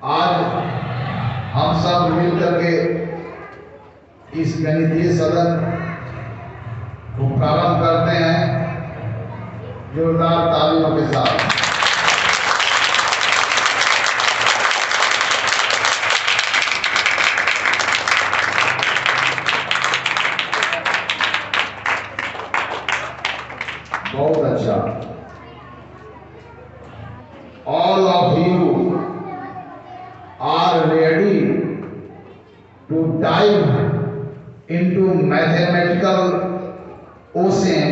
आज हम सब मिलकर के इस गणितीय सदन को प्रारंभ करते हैं जोरदार तालियों के साथ। बहुत अच्छा। All of you are ready to dive into mathematical ocean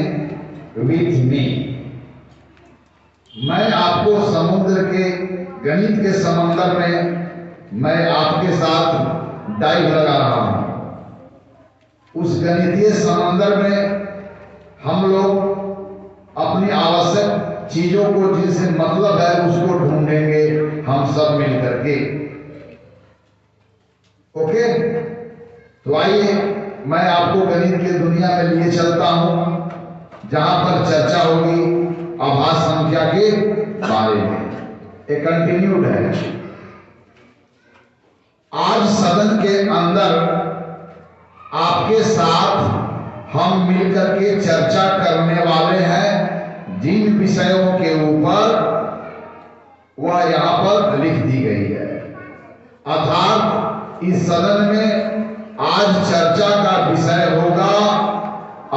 with me। मैं आपको समुद्र के गणित के समंदर में मैं आपके साथ डाइव लगा रहा हूं। उस गणितीय समंदर में हम लोग अपनी आवश्यक चीजों को जिनसे मतलब है उसको ढूंढेंगे हम सब मिलकर के। ओके, तो आइए मैं आपको गणित की दुनिया में लिए चलता हूं जहां पर चर्चा होगी अभाज्य संख्या के बारे में। एक कंटिन्यूड है। आज सदन के अंदर आपके साथ हम मिलकर के चर्चा करने वाले हैं जिन विषयों के ऊपर वह यहां पर लिख दी गई है। अर्थात इस सदन में आज चर्चा का विषय होगा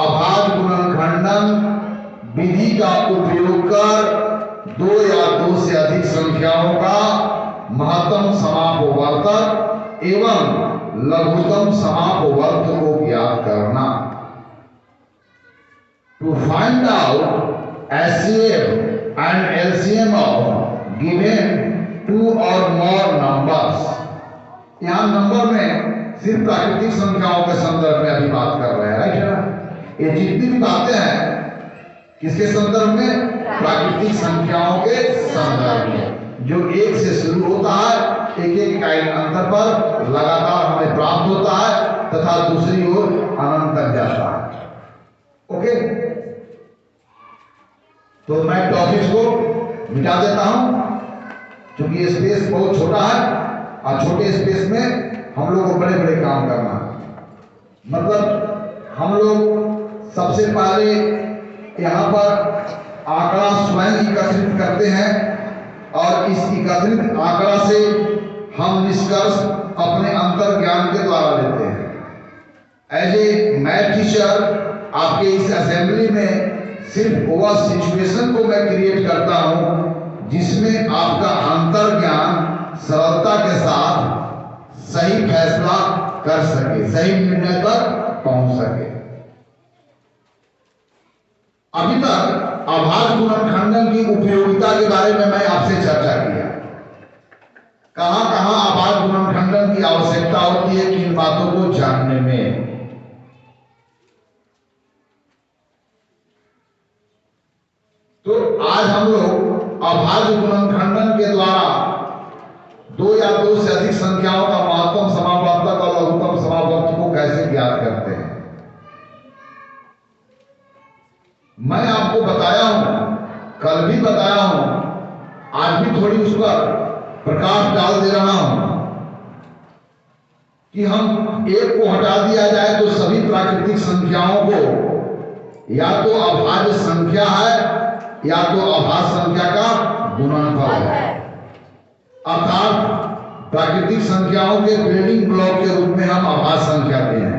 अभाज्य गुणनखंडन विधि का उपयोग कर दो या दो से अधिक संख्याओं का महत्तम समापवर्तक एवं लघुत्तम समापवर्तक को ज्ञात करना। To find out HCF and LCM of given two or more numbers। यहाँ नंबर में सिर्फ प्राकृतिक संख्याओं के संदर्भ में अभी बात कर रहे हैं, राइट है? ये जितनी भी बातें हैं किसके संदर्भ में? प्राकृतिक संख्याओं के संदर्भ में। जो एक से शुरू होता है, एक एक इकाई अंतर पर लगातार हमें प्राप्त होता है तथा दूसरी ओर अनंत तक जाता है। ओके, तो मैं टॉपिक्स को मिटा देता हूं क्योंकि स्पेस बहुत छोटा है और छोटे स्पेस में हम लोग को बड़े बड़े काम करना है। मतलब हम लोग सबसे पहले यहाँ पर आंकड़ा स्वयं एकत्रित करते हैं और इस एकत्रित आंकड़ा से हम निष्कर्ष अपने अंतर ज्ञान के द्वारा लेते हैं। एज ए मैथ टीचर आपके इस असेंबली में सिर्फ वह सिचुएशन को मैं क्रिएट करता हूं जिसमें आपका अंतर ज्ञान सरलता के साथ सही फैसला कर सके, सही निर्णय तक पहुंच सके। अभी तक अभाज्य गुणनखंडन की उपयोगिता के बारे में मैं आपसे चर्चा किया। कहां कहां अभाज्य गुणनखंडन की आवश्यकता होती है किन बातों को जानने में। तो आज हम लोग अभाज्य गुणनखंडन के द्वारा दो या दो से अधिक संख्याओं का महत्तम समापवर्तक और लघुत्तम समापवर्तक को कैसे ज्ञात करते हैं। मैं आपको बताया हूं, कल भी बताया हूं, आज भी थोड़ी उस पर प्रकाश डाल दे रहा हूं कि हम एक को हटा दिया जाए तो सभी प्राकृतिक संख्याओं को या तो अभाज्य संख्या है या तो अभाज्य संख्या का गुणनफल है। अर्थात प्राकृतिक संख्याओं के बिल्डिंग ब्लॉक के रूप में हम अभाज्य संख्या देते हैं।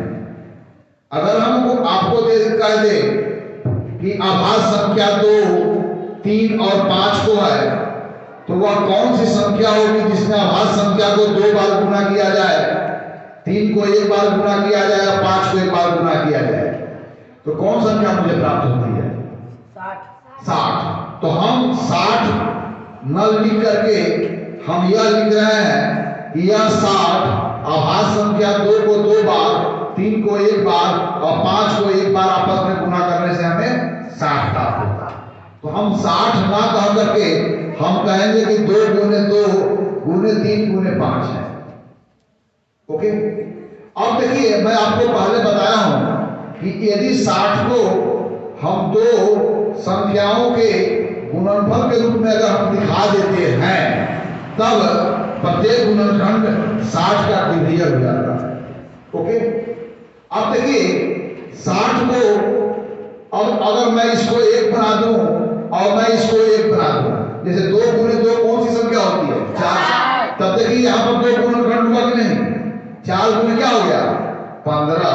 अगर हमको आपको कह दे कि अभाज्य संख्या 2, 3 और 5 को है तो वह कौन सी संख्या होगी जिसमें अभाज्य संख्या को 2 बार गुना किया जाए, 3 को 1 बार गुना किया जाए और 5 को 1 बार गुना किया जाए, तो कौन संख्या मुझे प्राप्त होती है? 60। तो हम 60 न लिख करके हम यह लिख रहे हैं कि यह 60 अभाज्य संख्या 2 को 2 बार, 3 को 1 बार और 5 को 1 बार आपस में गुना करने से हमें 60 प्राप्त होता है। तो हम 60 ना कह करके हम कहेंगे कि 2 गुने 2 गुने 3 गुने 5 है। ओके, अब देखिए मैं आपको पहले बताया हूं कि यदि 60 को हम दो संख्याओं के गुणनफल के रूप में अगर हम दिखा देते हैं तब प्रत्येक गुणनखंड 60 का डिवीजन हो जाता है। ओके, अब देखिए 60 को, अब अगर मैं इसको 1 बना दूं और मैं इसको 1 बना दूं, जैसे 2 गुने 2 कौन सी संख्या होती है? 4। तब देखिए यहाँ पर 2 गुणनखंड हुआ कि नहीं? 4 गुने क्या हो गया? 15।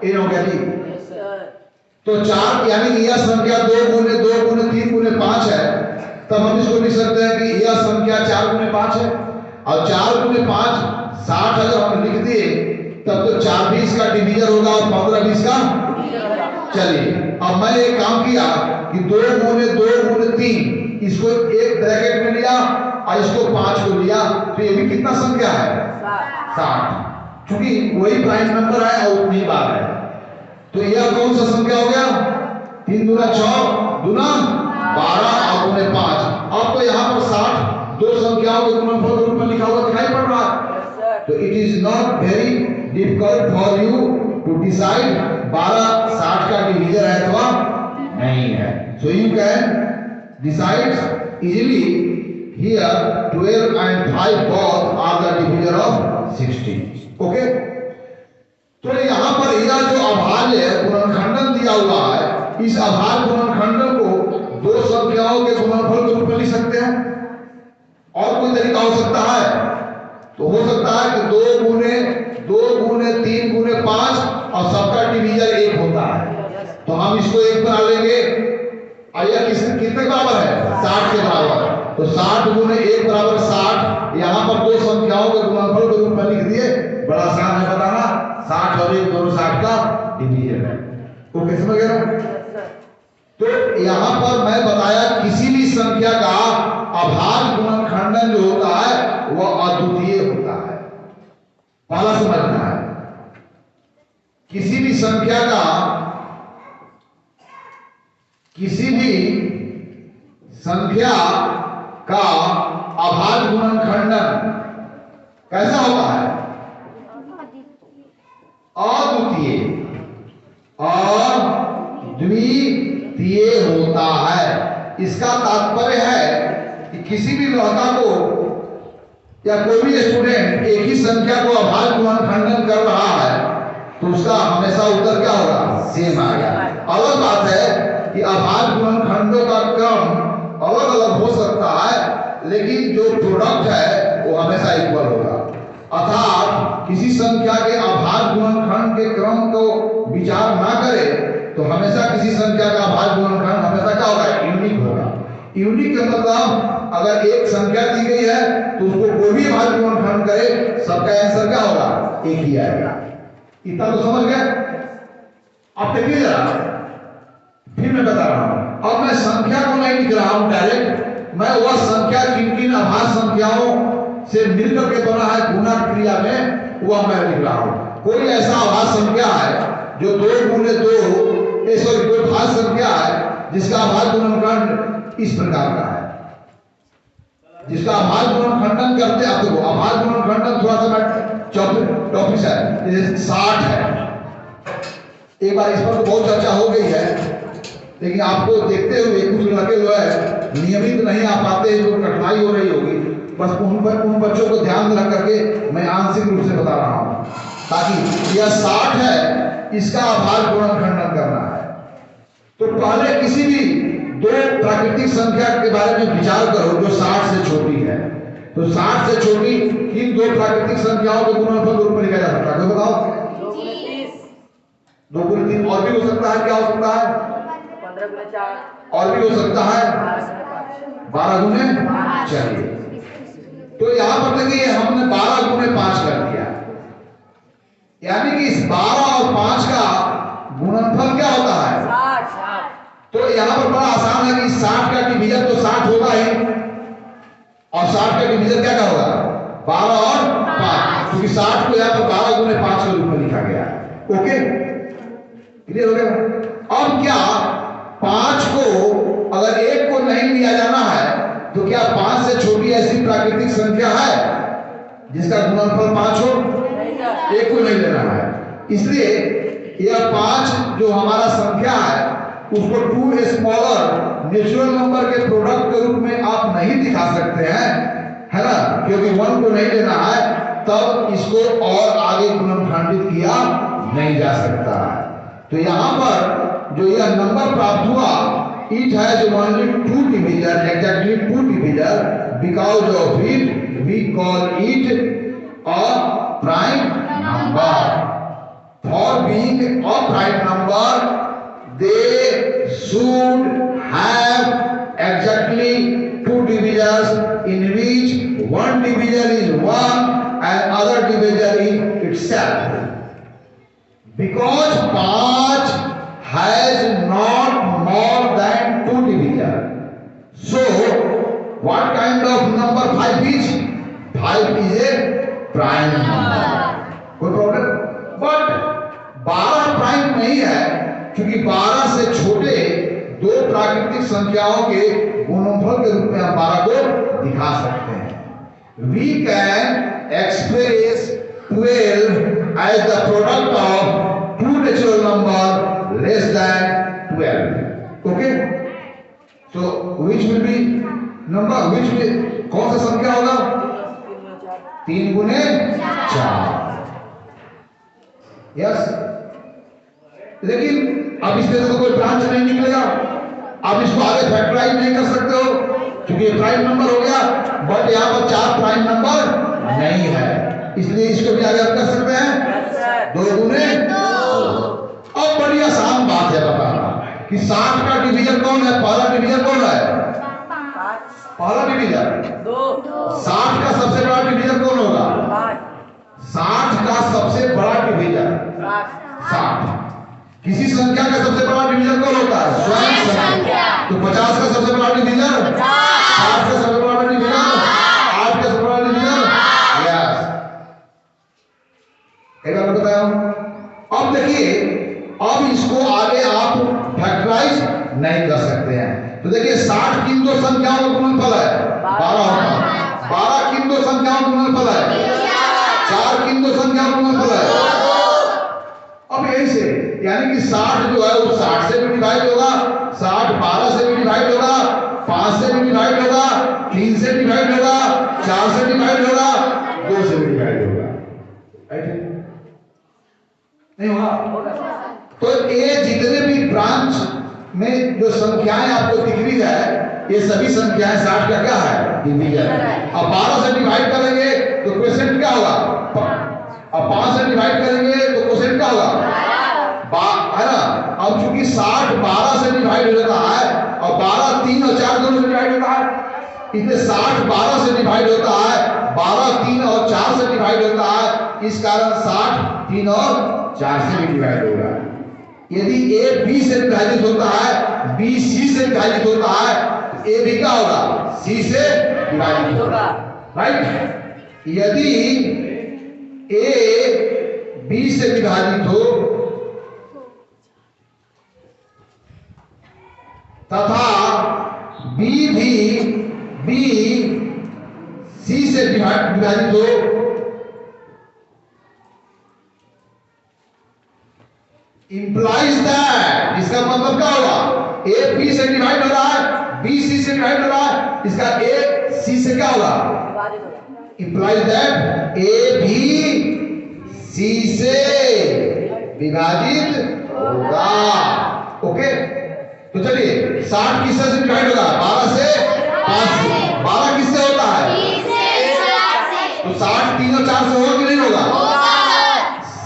ये हो गया जी। तो 4 यानी कि यह संख्या 2 गुने 3 गुने 5 है, तब हम इसको लिख सकते हैं कि यह संख्या 4 गुने 5 है। और 4 गुने 5 60 अगर हम लिख दिए तब तो 4 20 का डिवीजन होगा और 15 20 का। चलिए अब मैं एक काम किया कि 2 गुने 3 इसको एक ब्रैकेट में लिया और इसको 5 को लिया, तो ये भी कितना संख्या है? 60। क्योंकि वही प्राइम नंबर है और उतनी बार है, तो यह कौन सा संख्या हो गया? 3 दूना 6 दूना 12 और गुने 5। अब तो यहाँ पर 60 दो संख्याओं के गुणनफल के रूप में लिखा हुआ दिखाई पड़ रहा है। तो it is not very difficult for you to decide 12 60 का डिवीजन है अथवा नहीं है। So you can decide easily here 12 and 5 both are the divisor of 16। Okay, तो यहाँ पर यह जो अभाज्य गुणनखंडन दिया हुआ है, इस अभाज्य गुणनखंडन को 2 संख्याओं के गुणनफल के रूप में लिख सकते हैं। और कोई तरीका हो सकता है? तो हो सकता है कि 2 गुने 3 गुने 5 और सबका डिवीजन 1 होता है, तो हम इसको 1 बना लेंगे और यह कितने बराबर है? 60 के बराबर। तो 60 गुने 1 बराबर 60। यहाँ पर 2 संख्याओं के गुणनफल के रूप में लिख दिए। बड़ा आसान है बताना, 60 और 1 दोनों 60 का डिवीजन है। ओके, समझ गए ना? तो यहाँ पर मैं बताया किसी भी संख्या का अभाज्य गुणनखंडन जो होता है वह अद्वितीय होता है। पहला समझना है, किसी भी संख्या का अभाज्य गुणनखंडन कैसा होता है? अद्वितीय और द्वितीय होता है। इसका तात्पर्य है कि किसी भी लड़का को या कोई भी स्टूडेंट एक ही संख्या को अभाज्य गुणनखंडन कर रहा है तो उसका हमेशा उत्तर क्या होगा? सेम आएगा। अलग बात है कि अभाज्य गुणनखंडों का क्रम अलग अलग हो सकता है, लेकिन जो प्रोडक्ट है वो हमेशा इक्वल होगा। अर्थात किसी संख्या के अभाज्य गुणनखंड के क्रम को विचार ना करे तो हमेशा किसी संख्या का अभाज्य गुणनखंड हमेशा क्या होगा? यूनिक होगा। यूनिक का मतलब अगर एक संख्या दी गई है तो उसको कोई भी अभाज्य गुणनखंड करे सबका आंसर क्या होगा? एक ही आएगा। इतना तो समझ गए? अब देखिए जरा, फिर मैं बता रहा हूं। अब मैं संख्या को नहीं लिख रहा हूं डायरेक्ट, मैं वह संख्या किन किन अभाज्य संख्याओं से मिलकर के बना है गुणा क्रिया में वह मैं लिख रहा हूं। कोई ऐसा अभाज्य संख्या है जो 2 गुने 2 कोई अभाज्य संख्या है जिसका अभाज्य गुणनखंड इस प्रकार का है, जिसका अभाज्य गुणनखंडन करते हैं। देखो अभाज्य गुणनखंडन थोड़ा सा मैं टॉपिक है, जैसे 60 है। एक बार इस पर तो बहुत चर्चा हो गई है, लेकिन आपको देखते हुए कुछ लड़के जो है नियमित नहीं आ पाते, जो कठिनाई हो रही होगी, बस उन बच्चों को ध्यान में रख करके मैं आंशिक रूप से बता रहा हूं, ताकि यह 60 है, इसका अभाज्य गुणनखंडन करना है। तो पहले किसी भी 2 प्राकृतिक संख्या के बारे में विचार करो जो 60 से छोटी है। तो 60 से छोटी किन 2 प्राकृतिक संख्याओं के गुणनफल के रूप में लिखा जा सकता है? कोई बताओ? 2 गुने 3 और भी हो सकता है। क्या हो सकता है? 15 गुने 4 और भी हो सकता है 12 गुने। चलिए, तो यहां पर देखिए हमने 12 गुने 5 कर दिया, यानी कि इस 12 और 5 का गुणनफल क्या होता है? 60। तो यहां पर बड़ा आसान है कि 60 का डिवीजन तो 60 होगा ही, और 60 का डिवीजन क्या क्या होगा? 12 और 5, क्योंकि 60 को यहां पर 12 गुने 5 के रूप में लिखा गया है। ओके, क्लियर हो गया? अब क्या 5 को अगर 1 को नहीं लिया जाना है तो क्या 5 से छोटी ऐसी प्राकृतिक संख्या है जिसका गुणनफल 5 हो? 1 को नहीं लेना है। इसलिए यह 5 जो हमारा संख्या है उसको 2 स्मॉलर नेचुरल नंबर के प्रोडक्ट के रूप में आप नहीं दिखा सकते हैं। है ना, क्योंकि 1 को नहीं लेना है तब इसको और आगे गुणनखंडित किया नहीं जा सकता है। तो यहाँ पर जो यह नंबर प्राप्त हुआ, it has only 2 division, exactly 2 division, because of it we call it a prime number. For being a prime number they should have exactly 2 divisions in which one division is 1 and other division is itself. Because 5 has not more than 2 divisions. So what kind of number 5 is? 5 is a prime number. कोई problem? But 12 prime नहीं है, क्योंकि 12 से छोटे 2 प्राकृतिक संख्याओं के गुणनफल के रूप में हम 12 को दिखा सकते हैं। We can express 12 as the product of 2 natural number less than 12. Okay? So which will be number? Which will, कौन सा संख्या होगा? 3 गुने 4। यस, लेकिन अब इसमें तो कोई ब्रांच नहीं निकलेगा, आप इसको आगे फैक्टराइज नहीं कर सकते हो क्योंकि प्राइम नंबर हो गया, बट यहाँ पर 4 प्राइम नंबर नहीं है, इसलिए इसको भी आगे आप कर सकते हैं 2 गुने 2। अब बड़ी आसान बात है बताना कि 60 का डिवीजन कौन है? पहला डिवीजन कौन है? पहला डिवीजन 2। 60 का सबसे बड़ा डिवीजन कौन होगा? 60 का सबसे बड़ा डिवीजन 60। किसी संख्या का सबसे बड़ा डिवीजन कौन होता है? स्वयं संख्या। तो 50 का सबसे बड़ा डिवीजन 60 का सबसे बड़ा डिवीजन 8 का सबसे बड़ा डिवीजन यस। एक बार बताया हूं। अब देखिए, अब इसको आगे आप फैक्टराइज नहीं कर सकते हैं। तो देखिए 60 किन 2 संख्याओं का गुणनफल है? 12 होता है। 12 किन 2 संख्याओं का गुणनफल है? 4 किन 2 संख्याओं का गुणनफल है? अब यही से यानी कि 60 जो है वो 60 से भी डिवाइड होगा, 60 12 से भी डिवाइड होगा, 5 से भी डिवाइड होगा, 3 से डिवाइड होगा, 4 से डिवाइड होगा, 2 से भी डिवाइड होगा। नहीं होगा? तो ये जितने भी ब्रांच में जो संख्याएं आपको दिख रही है, ये सभी संख्याएं 60 का क्या है? डिवीजन। अब 12 से डिवाइड करेंगे तो क्वोशिएंट क्या होगा? अब 5 से डिवाइड करेंगे तो क्वोशिएंट क्या होगा? है ना। अब चूंकि 60 12 से डिवाइड होता है और 12 3 और 4 दोनों से डिवाइड होता है, इसलिए 60 12 से डिवाइड होता है, 12 3 और 4 से डिवाइड होता है, इस कारण 60 3 और 4 से भी डिवाइड होगा। यदि A B से विभाजित होता है, B C से विभाजित होता है, तो A भी क्या होगा? C से विभाजित होगा, राइट। यदि A B से विभाजित हो तथा B भी B C से विभाजित हो, इंप्लाइज दैट, इसका मतलब क्या होगा? A B से डिवाइड हो रहा है, B C से डिवाइड हो रहा है, इसका A C से क्या होगा? इंप्लाइज दैट A भी C से विभाजित होगा। ओके, तो चलिए 60 किससे से डिवाइड होगा? 12 से 5 से। 12 किससे होता है? तो 60 3 और 4 से होगा कि नहीं होगा?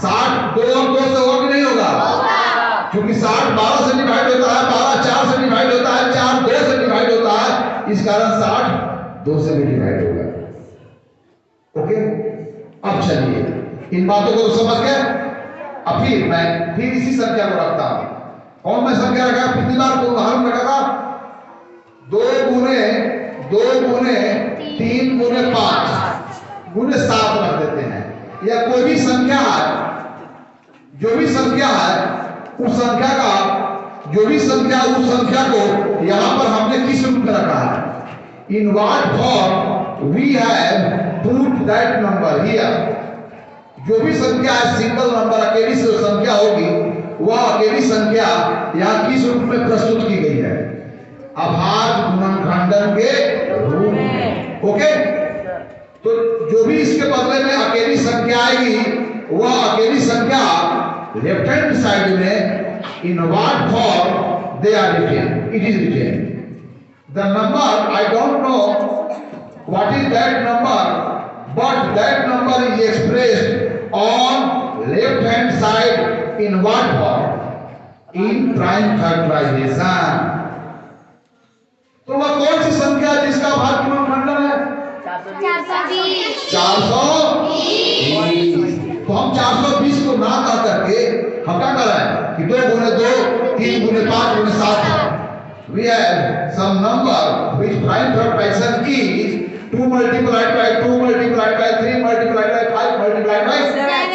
60 2 और 2 से होगा कि नहीं होगा? क्योंकि 60 12 से डिवाइड होता है, 12 4 से डिवाइड होता है, 4 2 से डिवाइड होता है, इस कारण 60 2 से भी डिवाइड होगा। ओके, अब चलिए इन बातों को तो समझ गए। अब फिर इसी संख्या को रखता हूं। कौन मैं संख्या रखा? पिछली बार को उदाहरण रखा था 2 गुने 3 गुने 5 गुने 7 रख देते हैं। या कोई भी संख्या है, जो भी संख्या है उस संख्या का उस संख्या को यहां पर हमने किस रूप में रखा है? In what form we have put that number here. जो भी संख्या है, सिंगल नंबर अकेली संख्या होगी, वह अकेली संख्या यहां किस रूप में प्रस्तुत की गई है? अभाज्य गुणनखंडन के रूप में। ओके, तो जो भी इसके बदले में अकेली संख्या आएगी, वह अकेली संख्या लेफ्ट हैंड साइड में in what form they are written, it is written the number, I don't know what is that number, but that number is expressed on left hand side in what form? In prime factorization. तो वह कौन सी संख्या है जिसका भाग गुणनखंडन है? 420। 420। तो हम 420 को ना कह करके हम क्या कर रहे हैं कि 2 गुने 2, 3 गुने 5 गुने 7। We have some number which prime factorization is 2 multiplied by 2 multiplied by 3 multiplied by 5 multiplied by 7.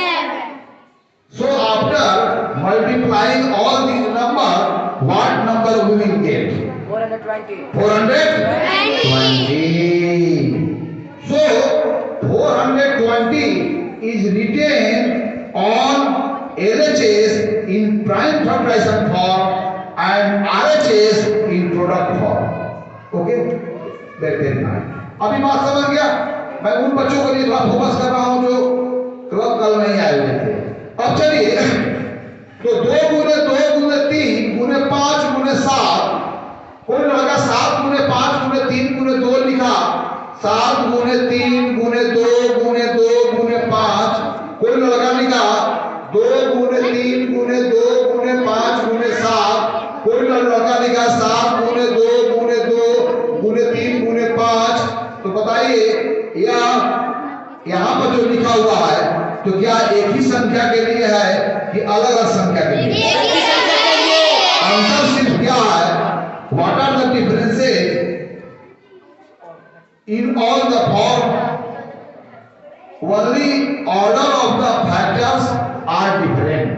So after multiplying all these numbers, what number we will get? 420. 420. So 420 is written on LHS in prime factorization form and RHS in product form. Okay? Very nice. अभी बात समझ गया? मैं उन बच्चों के लिए थोड़ा फोकस कर रहा हूं जो कल नहीं आए हुए थे। अब चलिए, तो 2 गुने 2 गुने 3 गुने 5 गुने 7, कोई लड़का 7 गुने 5 गुने 3 गुने 2 लिखा, 7 गुने 3 गुने 2 गुने 2 गुने 5, कोई लड़का लिखा 2 गुने 3 गुने 2 गुने 5 गुने 7, कोई लड़का लिखा 7 गुने 2 गुने 2 गुने 3 गुने 5। तो बताइए यहाँ पर जो लिखा हुआ है तो क्या एक ही संख्या के लिए है कि अलग अलग संख्या के लिए? आंसर सिर्फ क्या है, what are the differences in all the form, only order of the factors are different.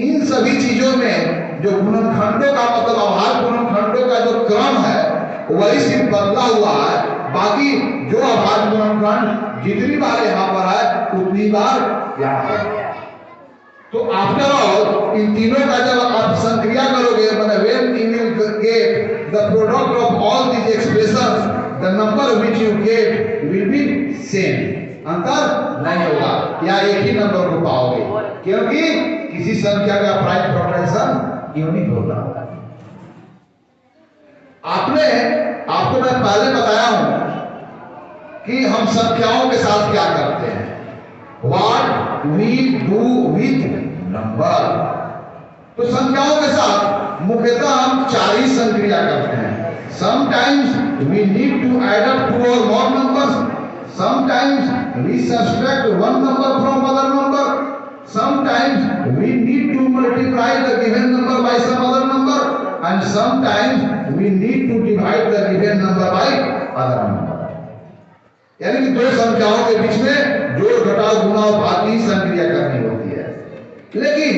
इन सभी चीजों में जो गुणनखंडों का मतलब आभार गुणनखंडों का जो क्रम है वही सिर्फ बदला हुआ है, बाकी जो आभार गुणनखंड जितनी बार यहाँ पर है उतनी बार यहाँ पर। तो आफ्टर ऑल इन तीनों का जब आप संक्रिया करोगे, मतलब when you will get the product of all these expressions, the number which you get will be same, अंतर नहीं होगा, या एक ही नंबर को पाओगे, क्योंकि किसी संख्या का प्राइम फैक्टराइजेशन यूनिक होगा। आपको मैं पहले बताया हूं कि हम संख्याओं के साथ क्या करते हैं, What we do with number। तो संख्याओं के साथ मुख्यतः हम 4 ही संक्रिया करते हैं। Sometimes we need to add up 2 or more numbers, sometimes we subtract one number from other number, sometimes we need to multiply the given number by some other number, and sometimes we need to divide the given number by other number। यानी कि 2 संख्याओं के बीच में जोड़ घटाव गुणा और भाग की संक्रिया करनी होती है। लेकिन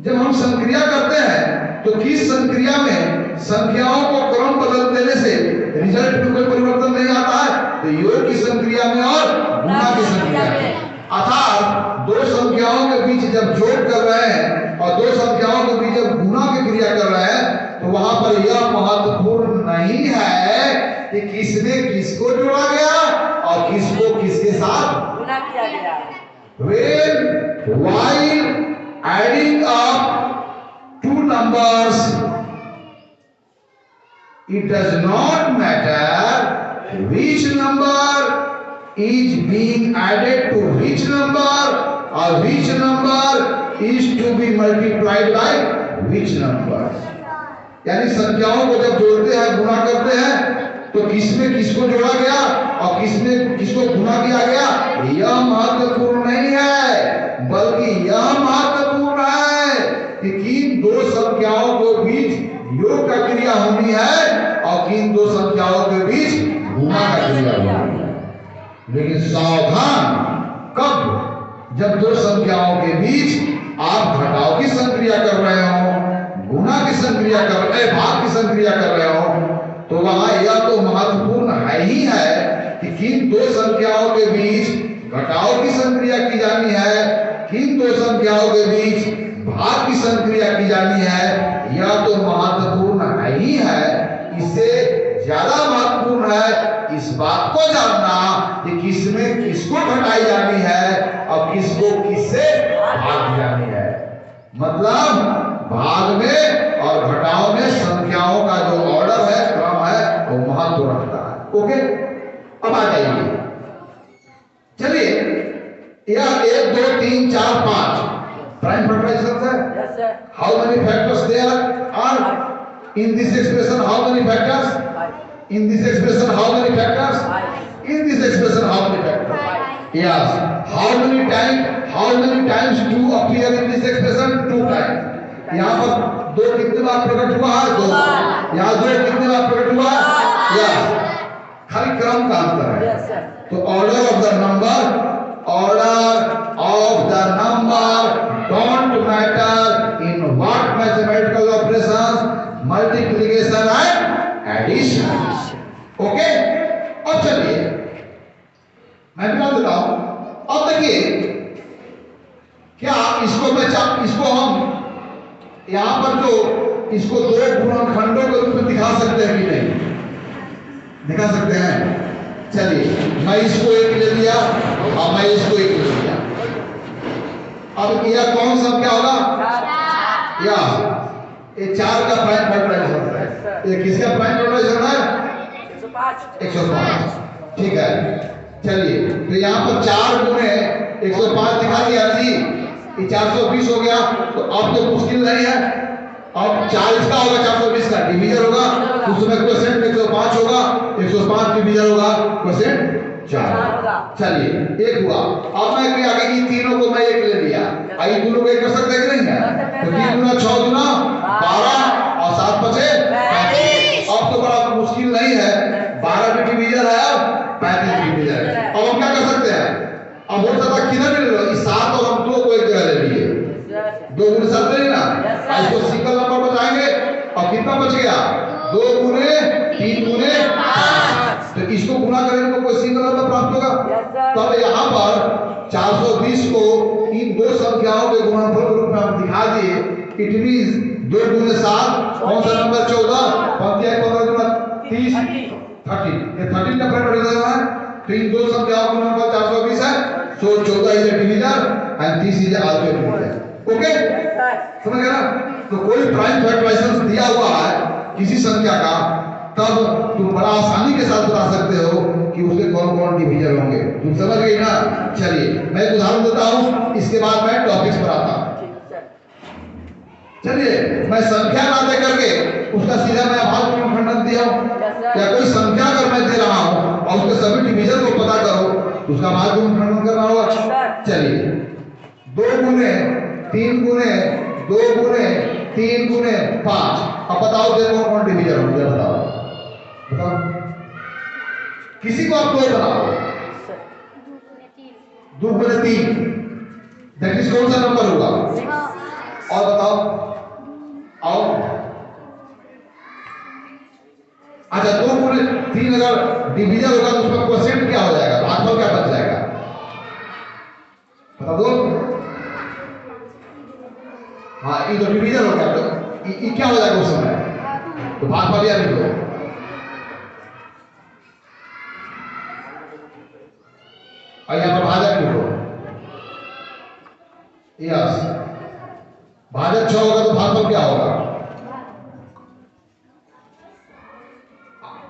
जब हम संक्रिया करते हैं तो किस संक्रिया में संख्याओं को क्रम बदल देने से रिजल्ट में कोई परिवर्तन नहीं आता है, तो योग की संक्रिया में और गुणा की संक्रिया में। अर्थात 2 संख्याओं के बीच जब जोड़ कर रहे हैं और 2 संख्याओं के बीच जब गुणा की क्रिया कर रहे हैं तो वहां पर यह महत्वपूर्ण नहीं है कि किसने किसको जोड़ा गया और किसको किसके साथ गुणा किया गया। While adding up 2 numbers, it does not matter which number is being added to which number or which number is to be multiplied by which number। यानी संख्याओं को जब जोड़ते हैं गुणा करते हैं तो किसमें किसको जोड़ा गया और किसमें किसको गुणा किया गया यह महत्वपूर्ण नहीं है, बल्कि यह महत्वपूर्ण है कि किन 2 संख्याओं के बीच योग का क्रिया होनी है और किन 2 संख्याओं के बीच गुणा का क्रिया होनी है। लेकिन सावधान, कब? जब 2 संख्याओं के बीच आप घटाव की संक्रिया कर रहे हो, गुणा की संक्रिया कर रहे, भाग की संक्रिया कर रहे हो, तो वहां यह तो महत्वपूर्ण है ही है कि किन 2 संख्याओं के बीच घटाव की संक्रिया की जानी है, किन 2 संख्याओं के बीच भाग की संक्रिया की जानी है, यह तो महत्वपूर्ण है ही है। इससे ज्यादा महत्वपूर्ण है इस बात को जानना कि किसको घटाई जानी है और किसको किससे भाग जानी है। मतलब भाग में और घटाव में संख्याओं का जो ऑर्डर है, क्रम है, वो महत्व रखता है। ओके, अब आ जाइए, चलिए यह 1 2 3 4 5 प्राइम फैक्टराइजेशन है। Yes, sir. How many factors there are in this expression? How many factors? 5. In this expression, how many factors? 5. In this expression, how many factors? 5. Yes. How many times 2 appear in this expression? 2 times. यहाँ पर 2 कितने बार प्रकट हुआ है? 2। यहाँ 2 कितने बार प्रकट हुआ है? Yes. खाली क्रम का अंतर है। Yes, sir. तो order of the number don't matter in what mathematical operations, multiplication and addition. Okay, अब चलिए मैं बता देता हूं। अब देखिए, क्या इसको हम यहां पर जो इसको 2 गुणनखंडों के रूप में दिखा सकते हैं कि नहीं? दिखा सकते हैं। चलिए, मैं इसको 1 ले लिया और मैं इसको 1 ले लिया। अब यह कौन संख्या होगा? या ये 4 का प्राइम फैक्टराइजेशन है। ये किसका प्राइम फैक्टराइजेशन है? 105। ठीक है, चलिए तो यहाँ पर 4 गुणे 105 दिखा दिया जी, ये 420 हो गया। तो अब तो मुश्किल नहीं है, अब 40 का होगा, 420 का डिवीजन होगा, उसमें क्वोशिएंट 105 होगा, 105 डिवीजन होगा, क्वोशिएंट 4। चलिए 1 हुआ। अब मैं क्या आगे इन तीनों को मैं 1 ले लिया, आई दोनों को 1 कर सकते हैं कि नहीं है? तो 3 गुना 6 गुना 12 और 7 बचे 35। अब तो बड़ा मुश्किल नहीं है, 12 भी डिवीजन है, अब 35 भी डिवीजन है। अब हम क्या कर सकते हैं? अब हो सकता है किधर ले लो, इस 7 और हम 2 को एक जगह ले लिए, 2 गुने 7 नहीं ना, इसको सिंगल नंबर बचाएंगे और कितना बच गया? 2 गुने 3 गुने 5। तो इसको गुना करेंगे तो कोई सिंगल नंबर प्राप्त होगा। तब यहाँ पर 420 को इन 2 संख्याओं के गुणनफल के रूप में हम दिखा दिए। इट मींस 2 गुने 7 कौन सा नंबर? 14, 15 गुना 30 13। ये 13 का फैक्टराइजेशन है। तो इन 2 संख्याओं का गुणनफल 420 है। सो 14 is a divisor and 30 is also a divisor. Okay, समझ गए ना? तो कोई प्राइम फैक्टराइजेशन दिया हुआ है किसी संख्या का, तब तुम बड़ा आसानी के साथ बता सकते हो कि उसके कौन कौन डिवीजर होंगे। तुम समझ गए ना? चलिए मैं एक उदाहरण देता हूं, इसके बाद मैं टॉपिक्स पर आता हूं। चलिए मैं संख्या ना दे करके उसका सीधा मैं अभाज्य गुणनखंडन दिया हूं, या कोई संख्या अगर मैं दे रहा हूं और उसके सभी डिवीजन को पता करो तो उसका अभाज्य गुणनखंडन करना होगा। चलिए 2 गुने 3 गुने 2 गुने 3 गुने 5। अब बताओ देखो कौन डिवीजन होंगे? बताओ, किसी को आप 2 बनाओ, 2 गुने 3 दैट इज कौन सा नंबर होगा? और बताओ, आओ। अच्छा 2 गुने 3 अगर डिवीजन होगा तो उसका क्वोशिएंट क्या हो जाएगा? भागफल क्या बच जाएगा? बता दो। हाँ, ये तो डिवीजन हो गया, तो ये क्या हो जाएगा उस समय? तो भागफल या लिखो। और यहाँ पर भाजक लिखो। यस, भाजक 6 होगा तो भागफल क्या होगा?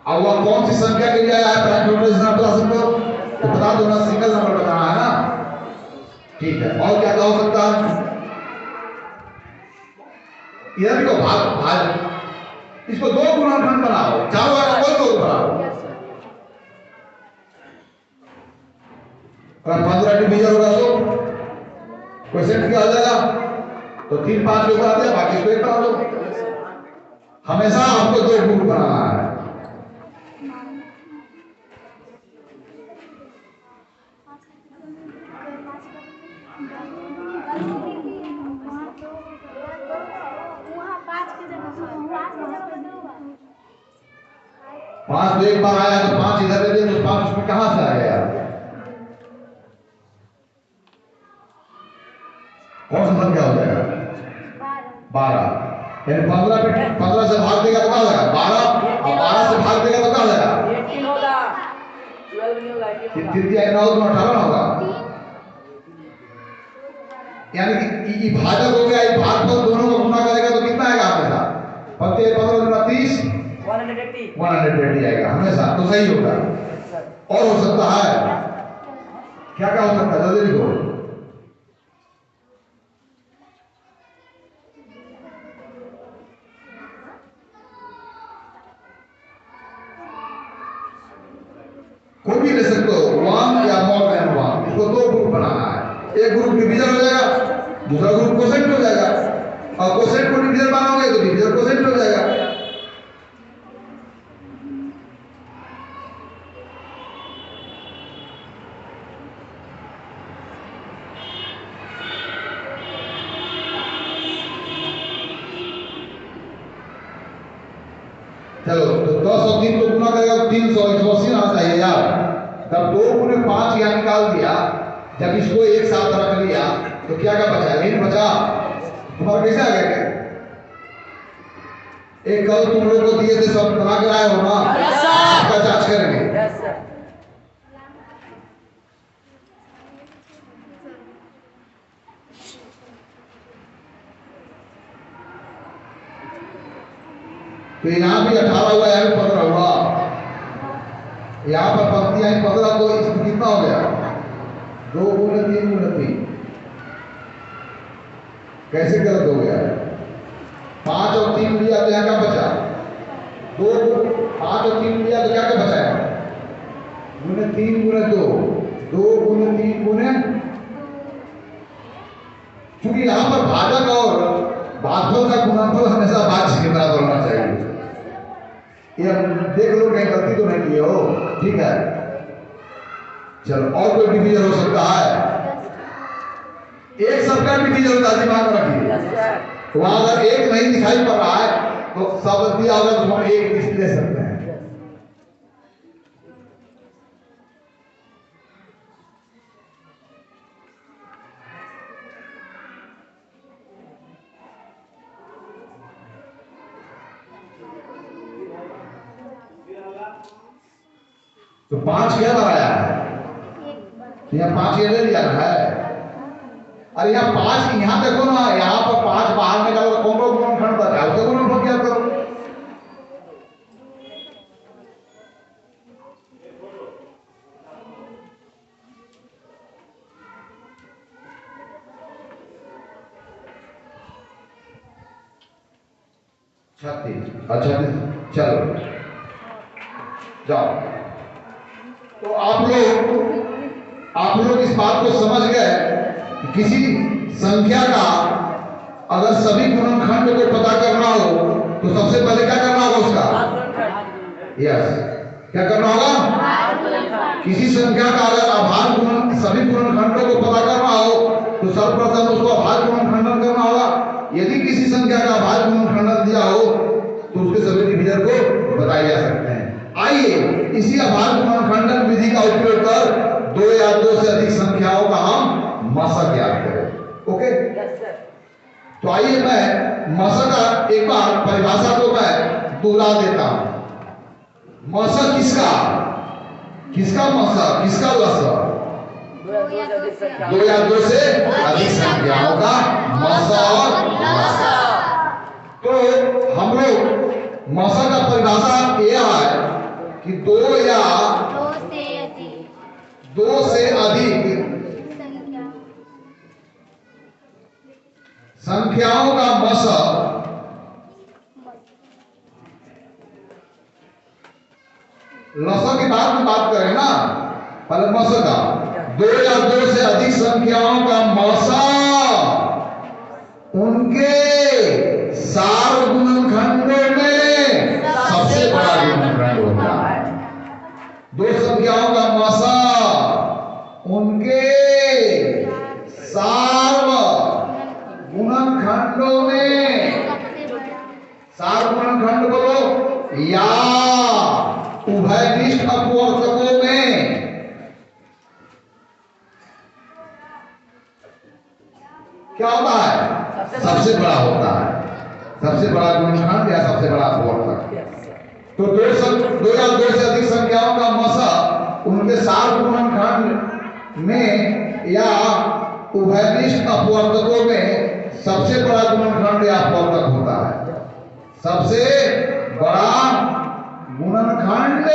अब वह कौन सी संख्या के लिए आया है? प्राइम फैक्टराइजेशन आप बता सकते हो? तो बता दो ना, सिंगल नंबर बताना है ना। ठीक है, और क्या हो सकता है? इधर भी भाग इसको 2 गुणनखंड बनाओ, चारों का कोई 2 बनाओ। अगर 15 डिवीजन होगा तो क्वोशिएंट क्या हो जाएगा? तो 3 5 के ऊपर दिया, बाकी को 1 बना दो। हमेशा आपको 2 गुण बनाना है। पांच तो एक बार आया तो 5 इधर ले लिए तो 5 उसमें कहां से आ गया? कौन सा संख्या हो जाएगा? 12। यानी 15 से भाग देगा तो क्या हो जाएगा? 12, और 12 से भाग देगा तो क्या हो जाएगा? 18 होगा, 12 नहीं होगा। तृतीया 9 तो 18 होगा, यानी कि ये भाजक हो गया, ये भागफल दोनों को गुना करेगा तो कितना आएगा हमेशा? 15 30 180 आएगा हमेशा, तो सही होगा। और हो सकता है क्या क्या हो सकता है, जल्दी लिखो। कोई भी ले सकते हो, 1 या मोर देन 1। इसको दो ग्रुप बनाना है, एक ग्रुप डिवीजन हो जाएगा, दूसरा ग्रुप कोसेंट हो जाएगा, और कोसेंट को डिवीजन बनाओगे तो डिवीजन कोसेंट हो जाएगा। चलो तो 10 और 3 को गुना करेगा तो 300 180 आना चाहिए यार। तब 2 गुने 5 यहाँ निकाल दिया, जब इसको एक साथ रख लिया तो क्या क्या बचा? ऋण बचा। तुम्हारा कैसे आ गया क्या? एक कल तुम लोग को दिए थे, सब बना के आए हो ना? आपका जांच करेंगे। तो यहाँ भी 18 हुआ, यहाँ भी 15 हुआ, यहाँ पर पंक्तियां 15, तो इसमें कितना हो गया? 2 गुने 3 गुने 3। कैसे गलत हो गया? 5 और 3 लिया तो यहाँ क्या बचा? 2 5 और 3 लिया तो क्या क्या बचा है? गुने 3 गुने 2, 2 गुने 3 गुने। क्योंकि यहाँ पर भाजक और भागफल का गुणनफल हमेशा भाज्य के बराबर होना चाहिए। ये देख लो कहीं गलती तो नहीं की हो, ठीक है। चलो और कोई डिवीजन हो सकता है? एक सबका डिवीजन होता है, दिमाग में रखिए। वहां अगर एक नहीं दिखाई पड़ रहा है तो सब दिया होगा तो हम एक लिस्ट ले सकते हैं। तो 5 क्या बनाया है? यहाँ 5 ये ले लिया है। अरे यहाँ 5, यहाँ देखो ना, यहाँ पर 5 बाहर निकालो, कौन सा गुणनखंड बचा है? उसका गुणनफल क्या करो? अच्छा चलो जाओ। तो आप लोग इस बात को समझ गए कि किसी संख्या का अगर सभी गुणनखंड को पता करना हो तो सबसे पहले क्या करना होगा उसका? यस, क्या करना होगा? किसी संख्या का अगर आभार गुणन सभी गुणनखंडों को पता करना हो तो सर्वप्रथम उसको आभार गुणनखंडन करना होगा। यदि किसी संख्या का आभार गुणनखंडन दिया हो तो उसके सभी डिवीजन को बताए जा सकते हैं। आइए इसी आभार गुणनखंडन विधि का उपयोग कर 2 या 2 से अधिक संख्याओं का हम मशक ज्ञात करें। ओके, तो आइए मैं मशक का एक बार परिभाषा को मैं दोहरा देता हूं। मशक किसका मशक, किसका लसक? 2 या 2 से अधिक संख्याओं का मशक। तो हम लोग मशक का परिभाषा यह है कि 2 या 2 से अधिक संख्याओं का मशक लसक की बात करें ना, पहले मशक का 2 या 2 से अधिक संख्याओं का मशक उनके सार गुणनखंडों में सबसे बड़ा गुणनखंड होता है। 2 संख्याओं का मशक उनके सार गुणनखंडों में, सार गुणनखंड बोलो या उभयनिष्ठ अपवर्तकों में क्या होता है? सबसे बड़ा होता है, सबसे बड़ा गुणनखंड या सबसे बड़ा अपवर्तक। तो 2 या 2 से अधिक संख्याओं का मशक उनके सार गुणनखंड में या उभयनिष्ठ अपवर्तकों में सबसे बड़ा गुणनखंड या अपवर्तक होता है। सबसे बड़ा गुणनखंड